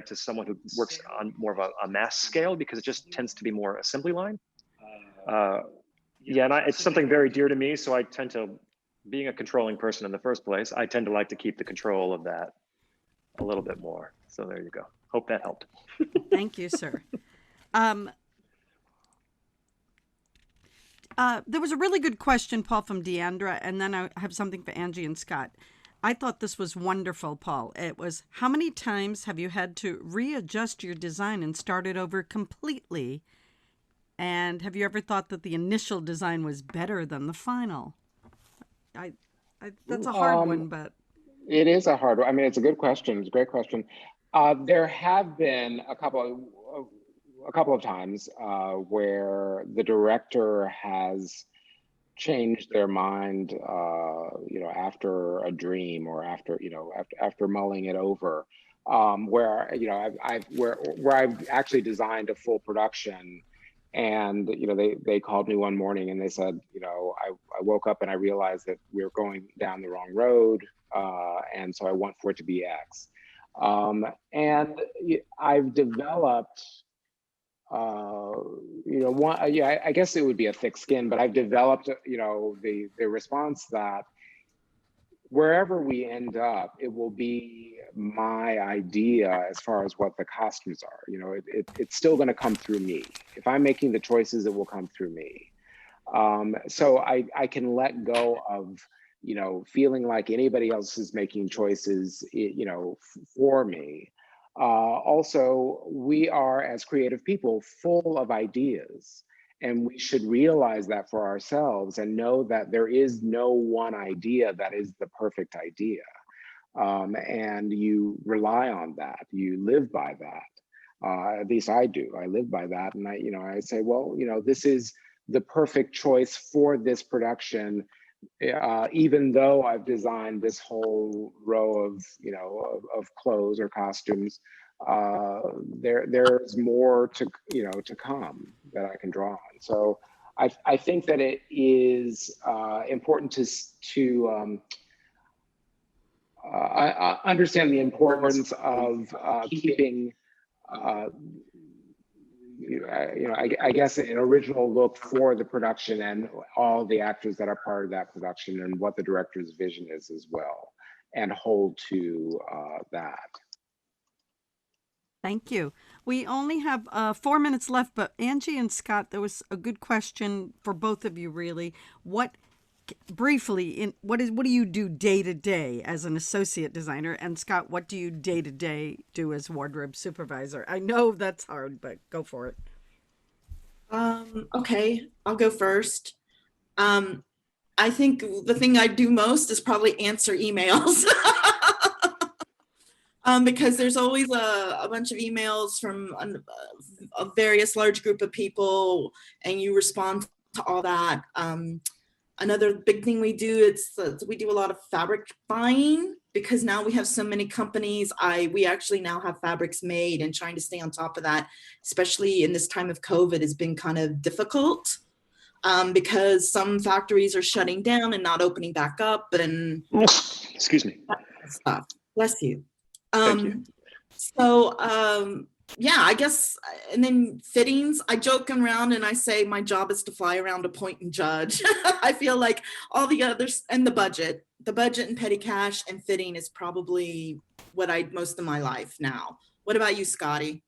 to someone who works on more of a mass scale, because it just tends to be more assembly line. And it's something very dear to me. So I tend to, being a controlling person in the first place, I tend to like to keep the control of that a little bit more. So there you go. Hope that helped. Thank you, sir. There was a really good question, Paul, from Deandra, and then I have something for Angie and Scott. I thought this was wonderful, Paul. It was, how many times have you had to readjust your design and start it over completely? And have you ever thought that the initial design was better than the final? That's a hard one, but. It is a hard one. I mean, it's a good question. It's a great question. There have been a couple of times where the director has changed their mind, after a dream or after mulling it over, where I've actually designed a full production, and they called me one morning and they said, I woke up and I realized that we're going down the wrong road, and so I want for it to be X, and I've developed. I guess it would be a thick skin, but I've developed, the response that wherever we end up, it will be my idea as far as what the costumes are. It's still going to come through me. If I'm making the choices, it will come through me. So I can let go of, feeling like anybody else is making choices, for me. Also, we are, as creative people, full of ideas, and we should realize that for ourselves and know that there is no one idea that is the perfect idea. And you rely on that, you live by that. At least I do. I live by that, and I say, well, this is the perfect choice for this production. Even though I've designed this whole row of clothes or costumes, there's more to come that I can draw on. So I think that it is important to understand the importance of keeping I guess an original look for the production and all the actors that are part of that production, and what the director's vision is as well, and hold to that. Thank you. We only have 4 minutes left, but Angie and Scott, there was a good question for both of you, really. What do you do day to day as an associate designer? And Scott, what do you day to day do as wardrobe supervisor? I know that's hard, but go for it. Okay, I'll go first. I think the thing I do most is probably answer emails. Because there's always a bunch of emails from a various large group of people, and you respond to all that. Another big thing we do, we do a lot of fabric buying, because now we have so many companies. We actually now have fabrics made, and trying to stay on top of that, especially in this time of COVID, has been kind of difficult, because some factories are shutting down and not opening back up, and excuse me. Stuff. Bless you. Thank you. So yeah, I guess, and then fittings, I joke around and I say my job is to fly around to point and judge. I feel like all the others, and the budget and petty cash and fitting is probably what I most of my life now. What about you, Scotty?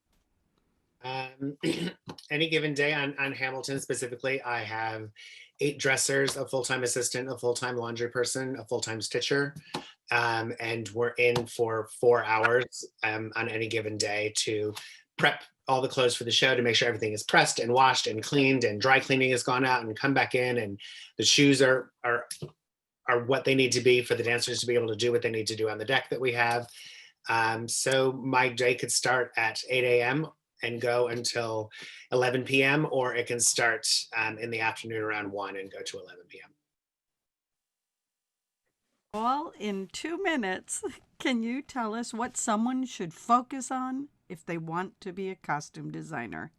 Any given day on Hamilton specifically, I have 8 dressers, a full-time assistant, a full-time laundry person, a full-time stitcher. And we're in for 4 hours on any given day to prep all the clothes for the show, to make sure everything is pressed and washed and cleaned, and dry cleaning has gone out and come back in, and the shoes are what they need to be for the dancers to be able to do what they need to do on the deck that we have. So my day could start at 8 a.m. and go until 11 p.m. or it can start in the afternoon around 1 and go to 11 p.m. All in 2 minutes, can you tell us what someone should focus on if they want to be a costume designer?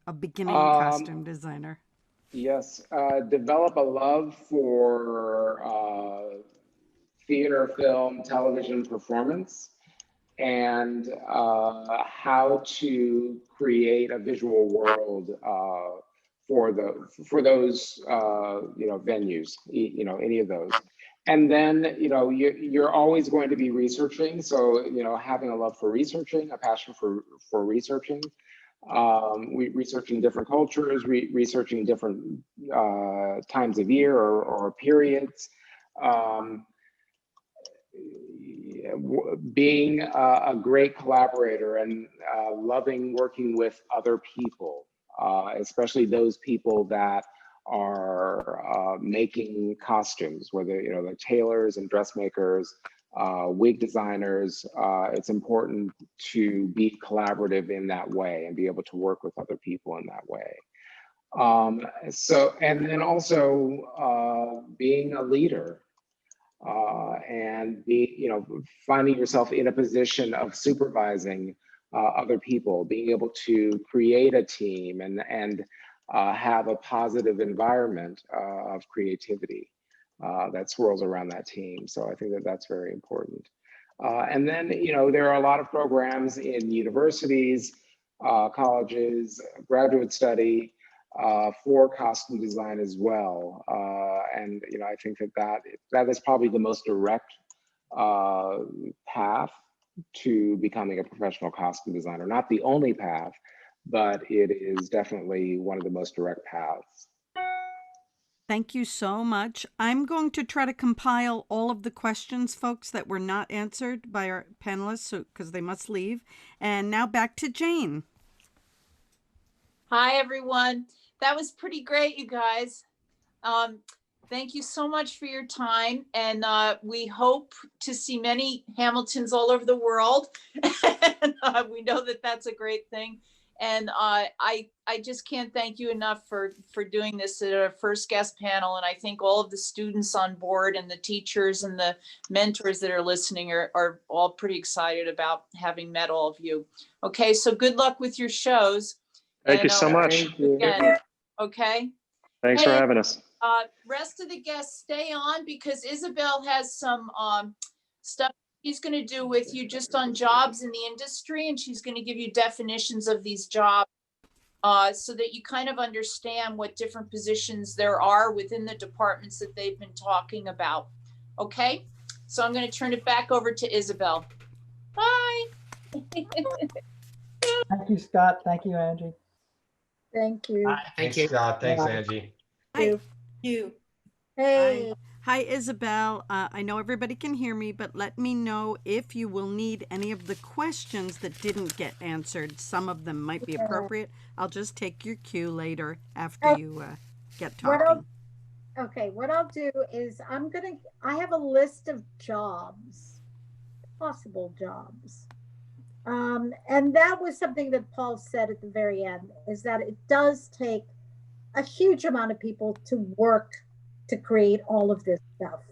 A beginning costume designer. Yes, develop a love for theater, film, television performance, and how to create a visual world for those venues, any of those. And then you're always going to be researching, so having a love for researching, a passion for researching, researching different cultures, researching different times of year or periods. being a great collaborator and loving working with other people, especially those people that are making costumes, whether, you know, the tailors and dressmakers, wig designers. It's important to be collaborative in that way and be able to work with other people in that way. And then also being a leader, and finding yourself in a position of supervising other people, being able to create a team and have a positive environment of creativity that swirls around that team. So I think that that's very important. And then, you know, there are a lot of programs in universities, colleges, graduate study, for costume design as well. And, you know, I think that is probably the most direct path to becoming a professional costume designer. Not the only path, but it is definitely one of the most direct paths. Thank you so much. I'm going to try to compile all of the questions, folks, that were not answered by our panelists, because they must leave. And now back to Jane. Hi, everyone. That was pretty great, you guys. Thank you so much for your time. And we hope to see many Hamiltons all over the world. And, we know that that's a great thing. And I just can't thank you enough for doing this at our first guest panel. And I think all of the students on board and the teachers and the mentors that are listening are all pretty excited about having met all of you. Okay, so good luck with your shows. Thank you so much. Again, okay. Thanks for having us. Rest of the guests stay on, because Isabel has some stuff she's going to do with you just on jobs in the industry, and she's going to give you definitions of these jobs so that you kind of understand what different positions there are within the departments that they've been talking about. Okay, so I'm going to turn it back over to Isabel. Bye. Thank you, Scott. Thank you, Angie. Thank you. Thanks, Scott. Thanks, Angie. Thank you. Hey. Hi, Isabel. I know everybody can hear me, but let me know if you will need any of the questions that didn't get answered. Some of them might be appropriate. I'll just take your cue later after you get talking. What I'll do is I have a list of jobs, possible jobs. And that was something that Paul said at the very end, is that it does take a huge amount of people to work to create all of this stuff.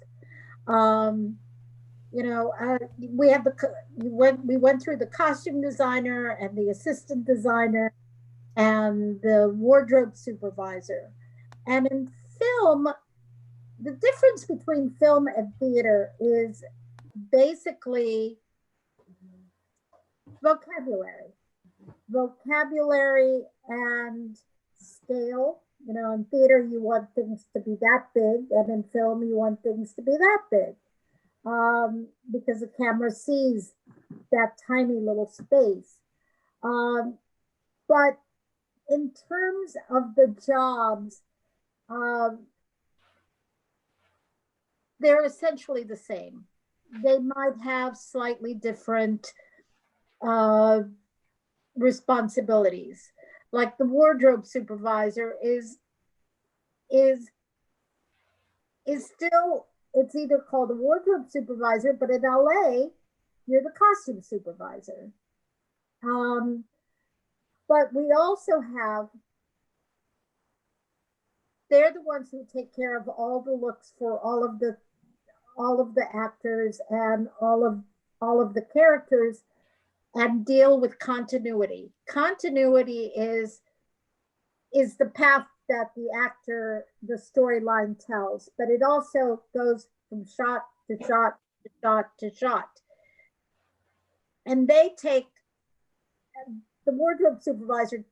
We went through the costume designer and the assistant designer and the wardrobe supervisor. And in film, the difference between film and theater is basically vocabulary and scale. You know, in theater, you want things to be that big, and in film, you want things to be that big, because the camera sees that tiny little space. But in terms of the jobs, they're essentially the same. They might have slightly different responsibilities. Like the wardrobe supervisor is still, it's either called a wardrobe supervisor, but in LA, you're the costume supervisor. But we also have, they're the ones who take care of all the looks for all of the actors and all of the characters, and deal with continuity. Continuity is the path that the actor, the storyline tells, but it also goes from shot to shot to shot to shot. And the wardrobe supervisor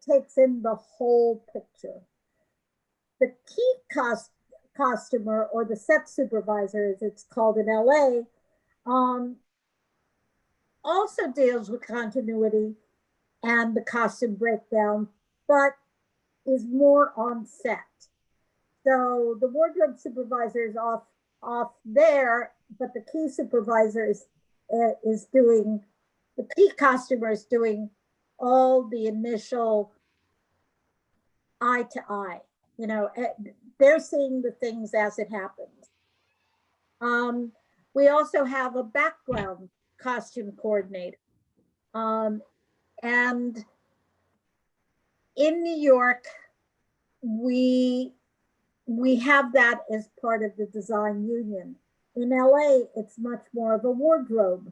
takes in the whole picture. The key costumer, or the set supervisor, as it's called in LA, also deals with continuity and the costume breakdown, but is more on set. So the wardrobe supervisor is off there but the key supervisor is doing, the key costumer is doing all the initial eye to eye. You know, they're seeing the things as it happens. We also have a background costume coordinator. And in New York, we have that as part of the design union. In LA, it's much more of a wardrobe.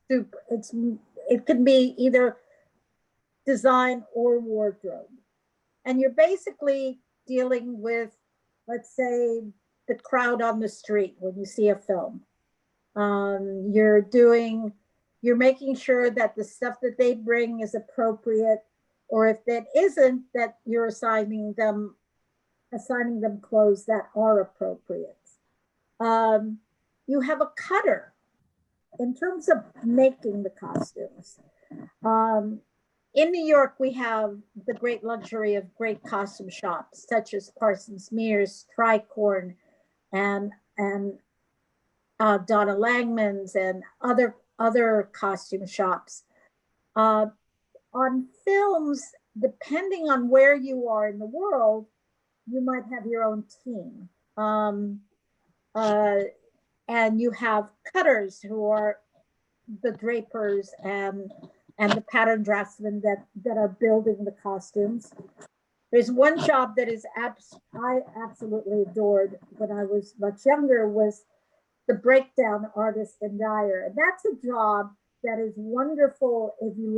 It can be either design or wardrobe. And you're basically dealing with, let's say, the crowd on the street when you see a film. You're making sure that the stuff that they bring is appropriate, or if that isn't, that you're assigning them clothes that are appropriate. You have a cutter in terms of making the costumes. In New York, we have the great luxury of great costume shops, such as Parsons Mears, Tricorn, and Donna Langman's, and other costume shops. On films, depending on where you are in the world, you might have your own team. And you have cutters who are the drapers and the pattern draftsmen that are building the costumes. There's one job that I absolutely adored when I was much younger, was the breakdown artist and dyer. And that's a job that is wonderful if you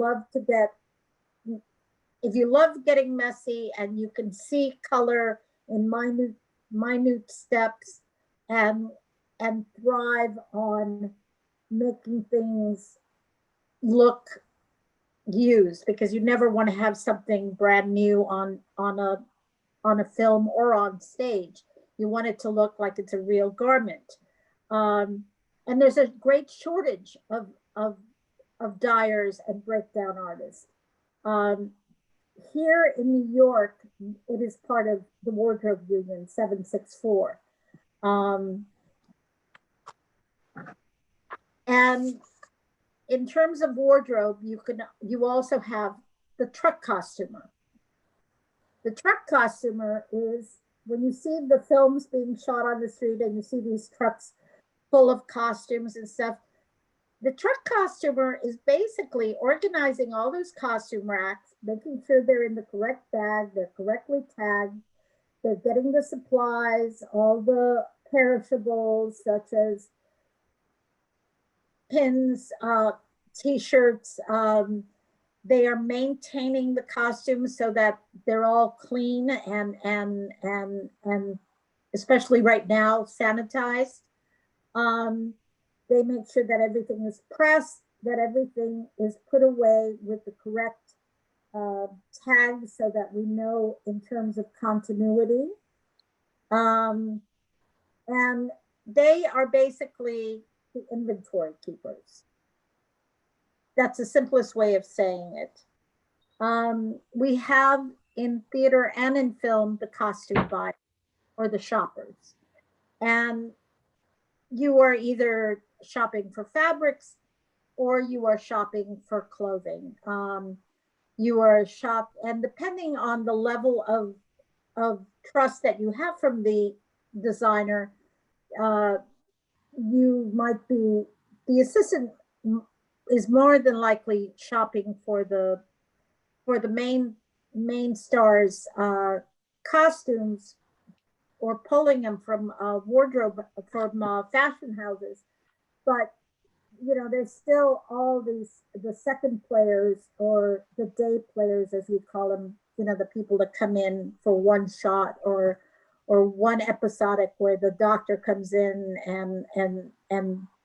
love getting messy and you can see color in minute steps and thrive on making things look used, because you never want to have something brand new on a film or on stage. You want it to look like it's a real garment. And there's a great shortage of dyers and breakdown artists. Here in New York, it is part of the Wardrobe Union 764. And in terms of wardrobe, you also have the truck costumer. The truck costumer is when you see the films being shot on the street and you see these trucks full of costumes and stuff. The truck costumer is basically organizing all those costume racks, making sure they're in the correct bag, they're correctly tagged, they're getting the supplies, all the perishables such as pins, t-shirts. They are maintaining the costumes so that they're all clean and especially right now, sanitized. They make sure that everything is pressed, that everything is put away with the correct tags so that we know in terms of continuity. And they are basically the inventory keepers. That's the simplest way of saying it. We have in theater and in film the costume buyer or the shoppers. And you are either shopping for fabrics or you are shopping for clothing. You are and depending on the level of trust that you have from the designer, you might be, the assistant is more than likely shopping for the main stars costumes, or pulling them from wardrobe from fashion houses. But you know, there's still all the second players, or the day players as we call them, you know, the people that come in for one shot or one episodic where the doctor comes in and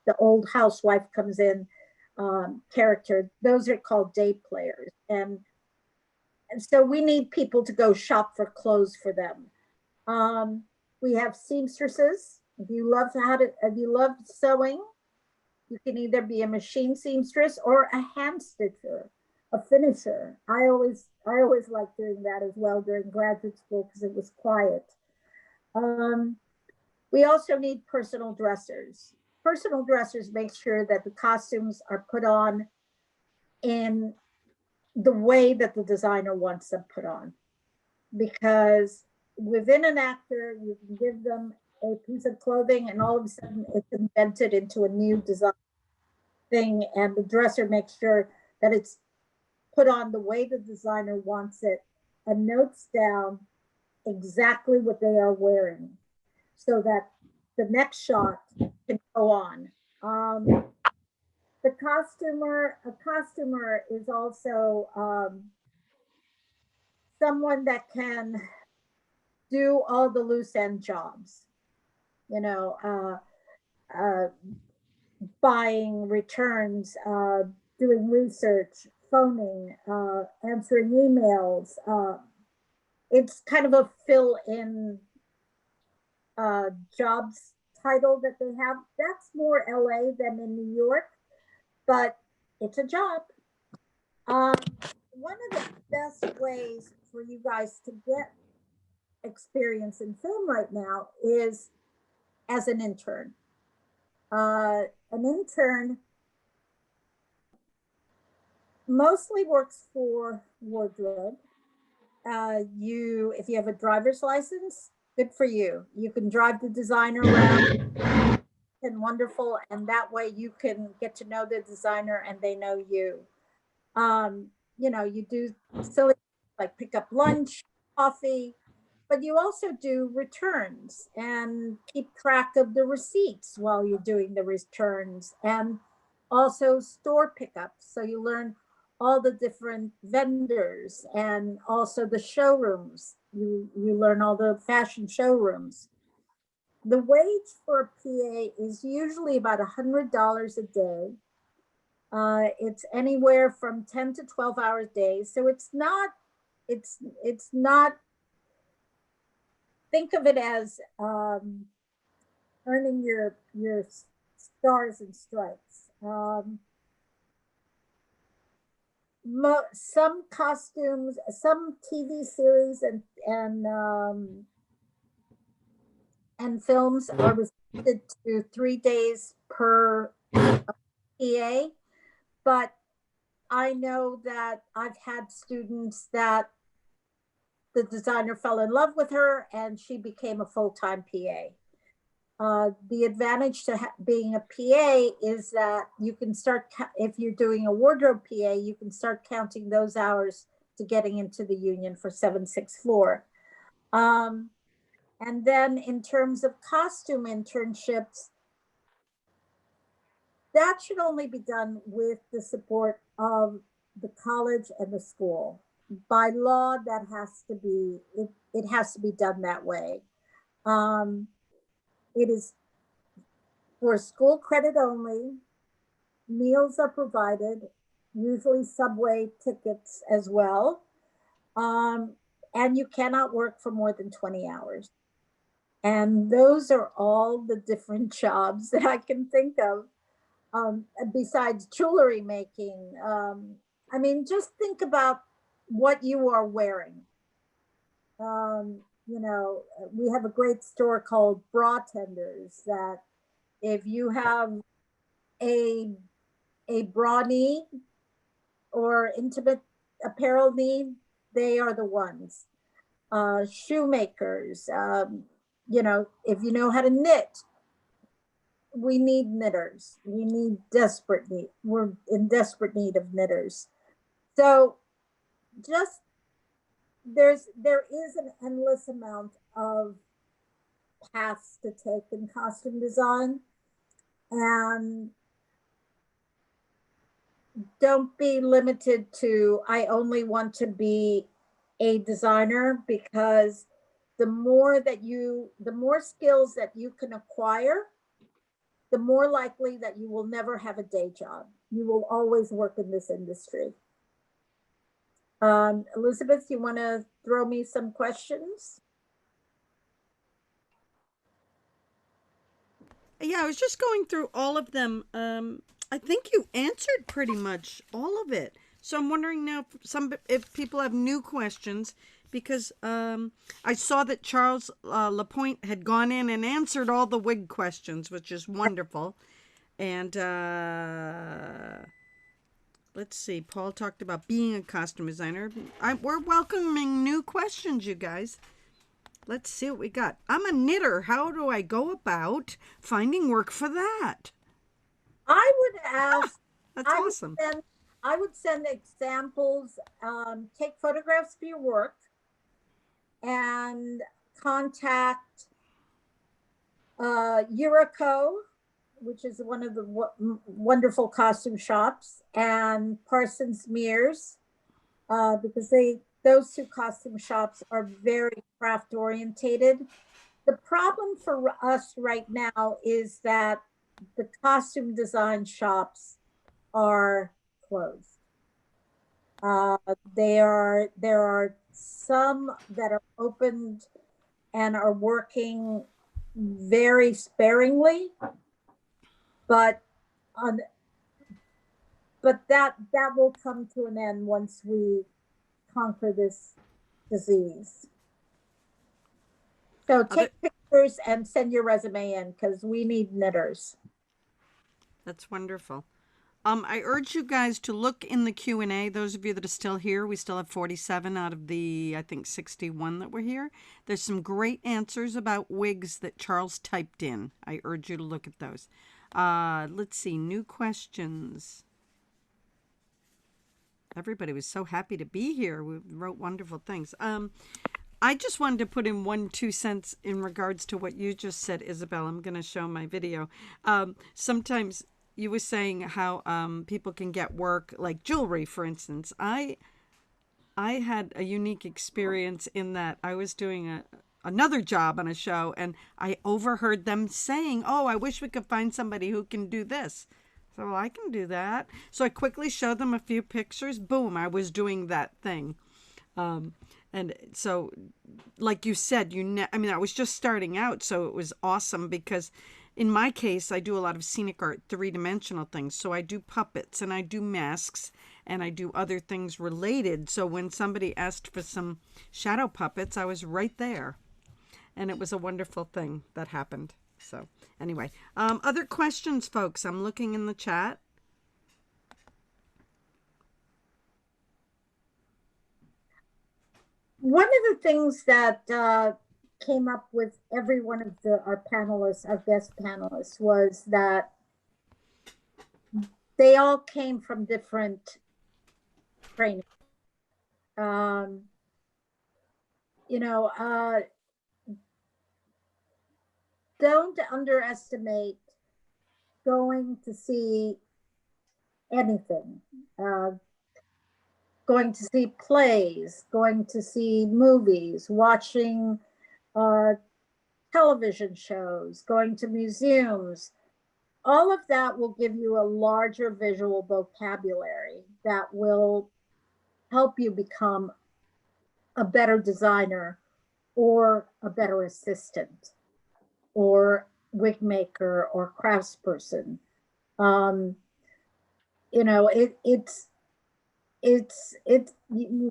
the old housewife comes in character. Those are called day players. And so we need people to go shop for clothes for them. We have seamstresses. If you love sewing, you can either be a machine seamstress or a hand stitcher, a finisher. I always liked doing that as well during graduate school because it was quiet. We also need personal dressers. Personal dressers make sure that the costumes are put on in the way that the designer wants them put on. Because within an actor, you can give them a piece of clothing and all of a sudden it's invented into a new design thing, and the dresser makes sure that it's put on the way the designer wants it and notes down exactly what they are wearing so that the next shot can go on. A costumer is also someone that can do all the loose end jobs, you know, buying returns, doing research, phoning, answering emails. It's kind of a fill-in jobs title that they have. That's more LA than in New York, but it's a job. One of the best ways for you guys to get experience in film right now is as an intern. An intern mostly works for wardrobe. If you have a driver's license, good for you. You can drive the designer around and wonderful, and that way you can get to know the designer and they know you. You do silly like pick up lunch, coffee, but you also do returns and keep track of the receipts while you're doing the returns, and also store pickups. So you learn all the different vendors and also the showrooms. You learn all the fashion showrooms. The wage for a PA is usually about $100 a day. It's anywhere from 10 to 12 hours days. So it's not, think of it as earning your stars and stripes. Some costumes, some TV series and films are restricted to 3 days per PA, but I know that I've had students that the designer fell in love with her and she became a full-time PA. The advantage to being a PA is that you can start, if you're doing a wardrobe PA, you can start counting those hours to getting into the union for 764. And then in terms of costume internships, that should only be done with the support of the college and the school. By law, that has to be, it has to be done that way. It is for school credit only. Meals are provided, usually subway tickets as well. And you cannot work for more than 20 hours. And those are all the different jobs that I can think of, besides jewelry making. I mean, just think about what you are wearing. We have a great store called Bra Tenders that if you have a bra need or intimate apparel need, they are the ones. Shoemakers, if you know how to knit, we need knitters. We're in desperate need of knitters. So just there is an endless amount of paths to take in costume design, and don't be limited to, I only want to be a designer, because the more skills that you can acquire, the more likely that you will never have a day job. You will always work in this industry. Elizabeth, you want to throw me some questions? Yeah, I was just going through all of them. I think you answered pretty much all of it. So I'm wondering now if people have new questions, because I saw that Charles LaPointe had gone in and answered all the wig questions, which is wonderful. And let's see, Paul talked about being a costume designer. We're welcoming new questions, you guys. Let's see what we got. I'm a knitter. How do I go about finding work for that? I would ask. That's awesome. I would send examples, take photographs of your work, and contact Eurico, which is one of the wonderful costume shops, and Parsons Mears, because those two costume shops are very craft orientated. The problem for us right now is that the costume design shops are closed. There are some that are opened and are working very sparingly, but that will come to an end once we conquer this disease. So take pictures and send your resume in, because we need knitters. That's wonderful. I urge you guys to look in the Q&A. Those of you that are still here, we still have 47 out of the, I think, 61 that were here. There's some great answers about wigs that Charles typed in. I urge you to look at those. Let's see, new questions. Everybody was so happy to be here. We wrote wonderful things. I just wanted to put in 2 cents in regards to what you just said, Isabel. I'm going to show my video. Sometimes you were saying how people can get work, like jewelry, for instance. I had a unique experience in that I was doing another job on a show, and I overheard them saying, "Oh, I wish we could find somebody who can do this." So, well, I can do that. So I quickly showed them a few pictures. Boom, I was doing that thing. And so, like you said, I mean, I was just starting out, so it was awesome because in my case, I do a lot of scenic art, 3-dimensional things. So I do puppets and I do masks and I do other things related. So when somebody asked for some shadow puppets, I was right there. And it was a wonderful thing that happened. So anyway, other questions, folks? I'm looking in the chat. One of the things that came up with every one of our panelists, our guest panelists, was that they all came from different training. Don't underestimate going to see anything. Going to see plays, going to see movies, watching television shows, going to museums. All of that will give you a larger visual vocabulary that will help you become a better designer or a better assistant or wig maker or craftsperson.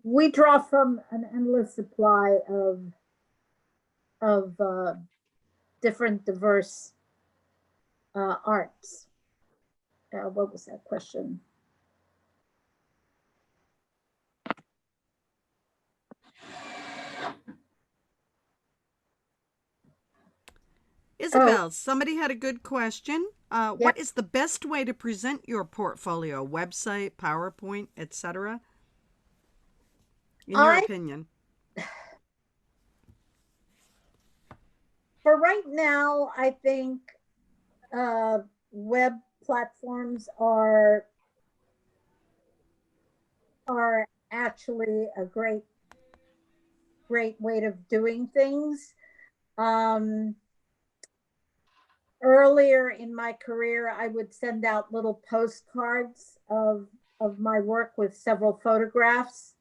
We draw from an endless supply of different diverse arts. What was that question? Isabel, somebody had a good question. What is the best way to present your portfolio? Website, PowerPoint, etc.? In your opinion. For right now, I think web platforms are actually a great way of doing things. Earlier in my career, I would send out little postcards of my work with several photographs.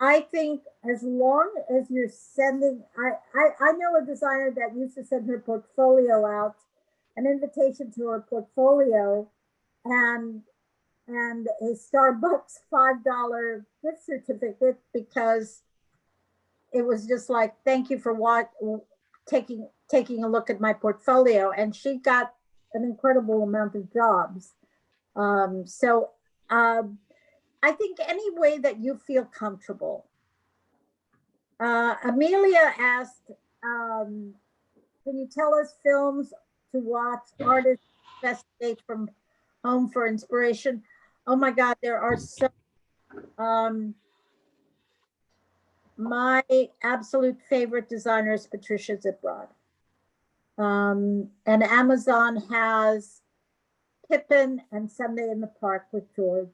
I think as long as you're sending, I know a designer that used to send her portfolio out, an invitation to her portfolio, and and a Starbucks $5 gift certificate because it was just like, thank you for taking a look at my portfolio. And she got an incredible amount of jobs. I think any way that you feel comfortable. Amelia asked, can you tell us films to watch, artists best dates from home for inspiration? Oh my God, there are so, my absolute favorite designer is Patricia Ziprod. And Amazon has Pippin and Sunday in the Park with George.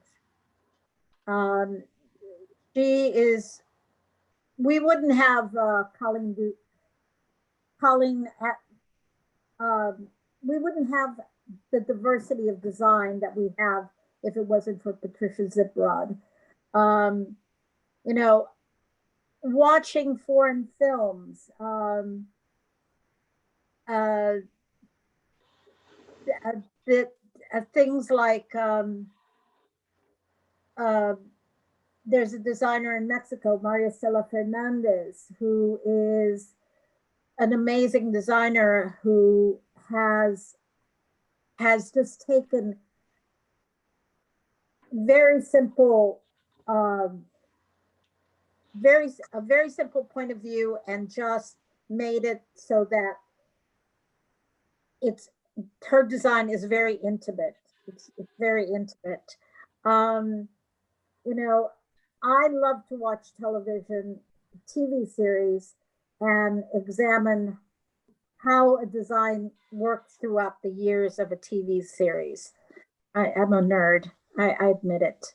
We wouldn't have we wouldn't have the diversity of design that we have if it wasn't for Patricia Ziprod. You know, watching foreign films, things like there's a designer in Mexico, Maricela Fernandez, who is an amazing designer who has just taken very simple, a very simple point of view and just made it so that her design is very intimate. It's very intimate. You know, I love to watch television, TV series, and examine how a design works throughout the years of a TV series. I'm a nerd, I admit it.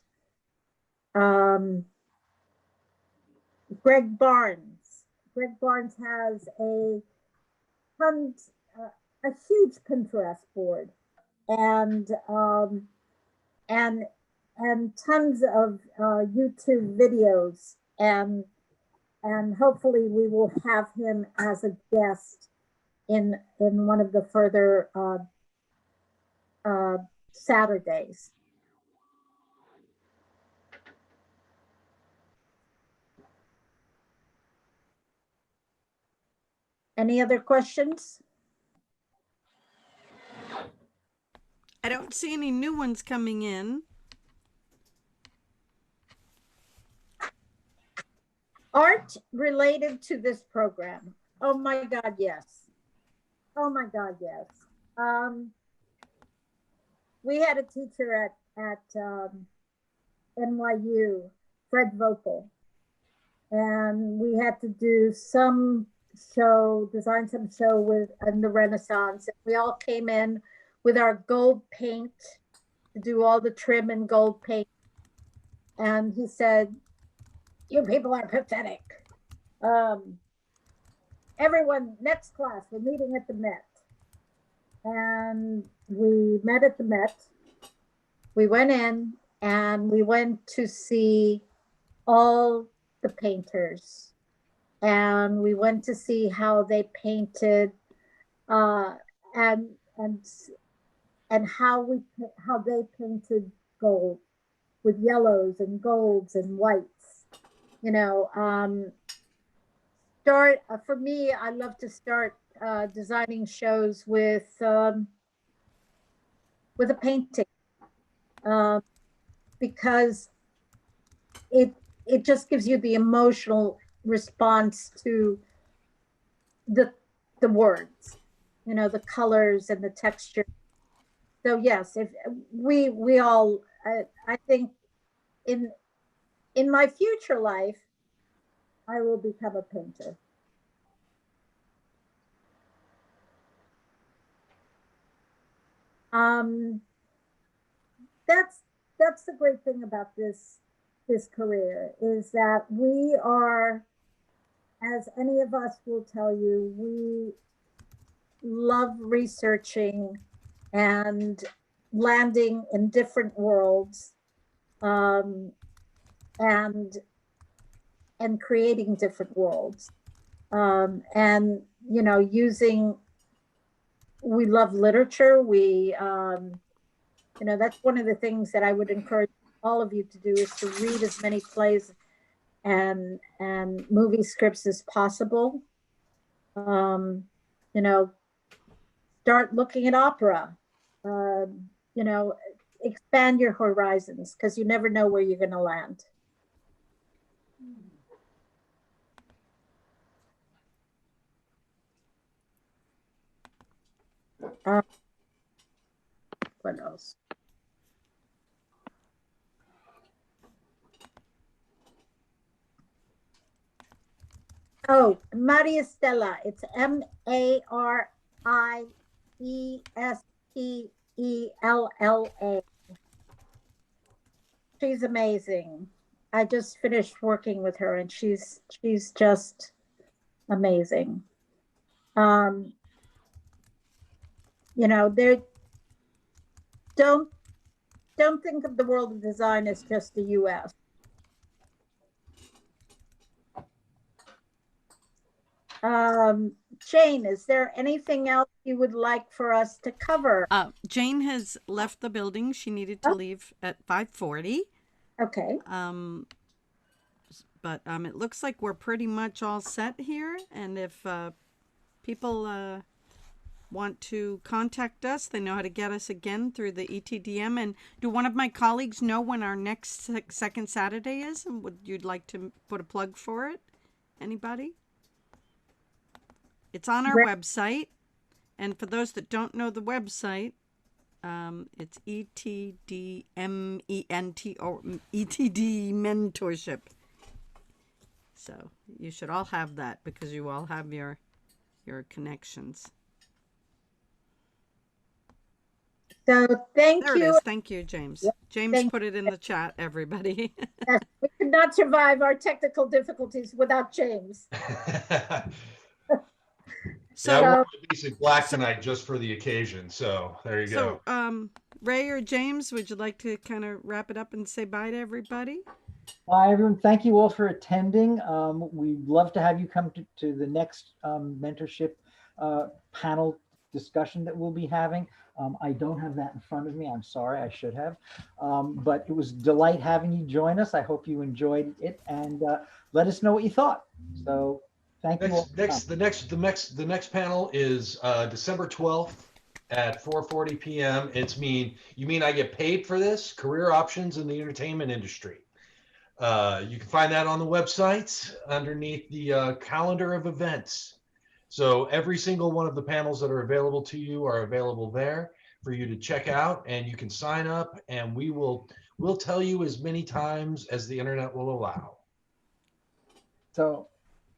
Greg Barnes. Greg Barnes has a huge Pinterest board and tons of YouTube videos, and hopefully we will have him as a guest in one of the further Saturdays. Any other questions? I don't see any new ones coming in. Art related to this program. Oh my God, yes. Oh my God, yes. We had a teacher at NYU, Fred Vocal, and we had to do some show, design some show in the Renaissance. And we all came in with our gold paint to do all the trim and gold paint. And he said, "You people are pathetic. Everyone, next class, we're meeting at the Met." And we met at the Met. We went in and we went to see all the painters. And we went to see how they painted and how they painted gold with yellows and golds and whites. You know, for me, I love to start designing shows with a painting because it just gives you the emotional response to the words, you know, the colors and the texture. So yes, if we all, I think in my future life, I will become a painter. That's the great thing about this career, is that we are, as any of us will tell you, we love researching and landing in different worlds, and creating different worlds, and you know, we love literature. We You know, that's one of the things that I would encourage all of you to do, is to read as many plays and movie scripts as possible. You know, start looking at opera. You know, expand your horizons, because you never know where you're going to land. What else? Oh, Maria Stella. It's Mariestella. She's amazing. I just finished working with her, and she's just amazing. You know, don't think of the world of design as just the US. Jane, is there anything else you would like for us to cover? Jane has left the building. She needed to leave at 5:40. Okay. But it looks like we're pretty much all set here. And if people want to contact us, they know how to get us again through the EtDM. And do one of my colleagues know when our next second Saturday is? And would you like to put a plug for it? Anybody? It's on our website. And for those that don't know the website, it's EtDM Mentorship. So you should all have that, because you all have your connections. So thank There you. it is. Thank you, James. Yep. James put it in the chat, everybody. Yes, we could not survive our technical difficulties without James. So Yeah, I wore my basic black tonight just for the occasion. So there you go. So, Ray or James, would you like to kind of wrap it up and say bye to everybody? Bye, everyone. Thank you all for attending. We'd love to have you come to the next mentorship panel discussion that we'll be having. I don't have that in front of me. I'm sorry, I should have. But it was a delight having you join us. I hope you enjoyed it, and let us know what you thought. So thank you all. The next panel is December 12th at 4:40 p.m. You mean I get paid for this? Career options in the entertainment industry. You can find that on the website underneath the calendar of events. So every single one of the panels that are available to you are available there for you to check out, and you can sign up, and we'll tell you as many times as the internet will allow. So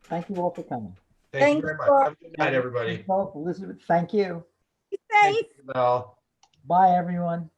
thank you all for coming. Thank you very much. Have a good night, everybody. Elizabeth, thank you. Be safe. Thank you, Isabel. Bye, everyone.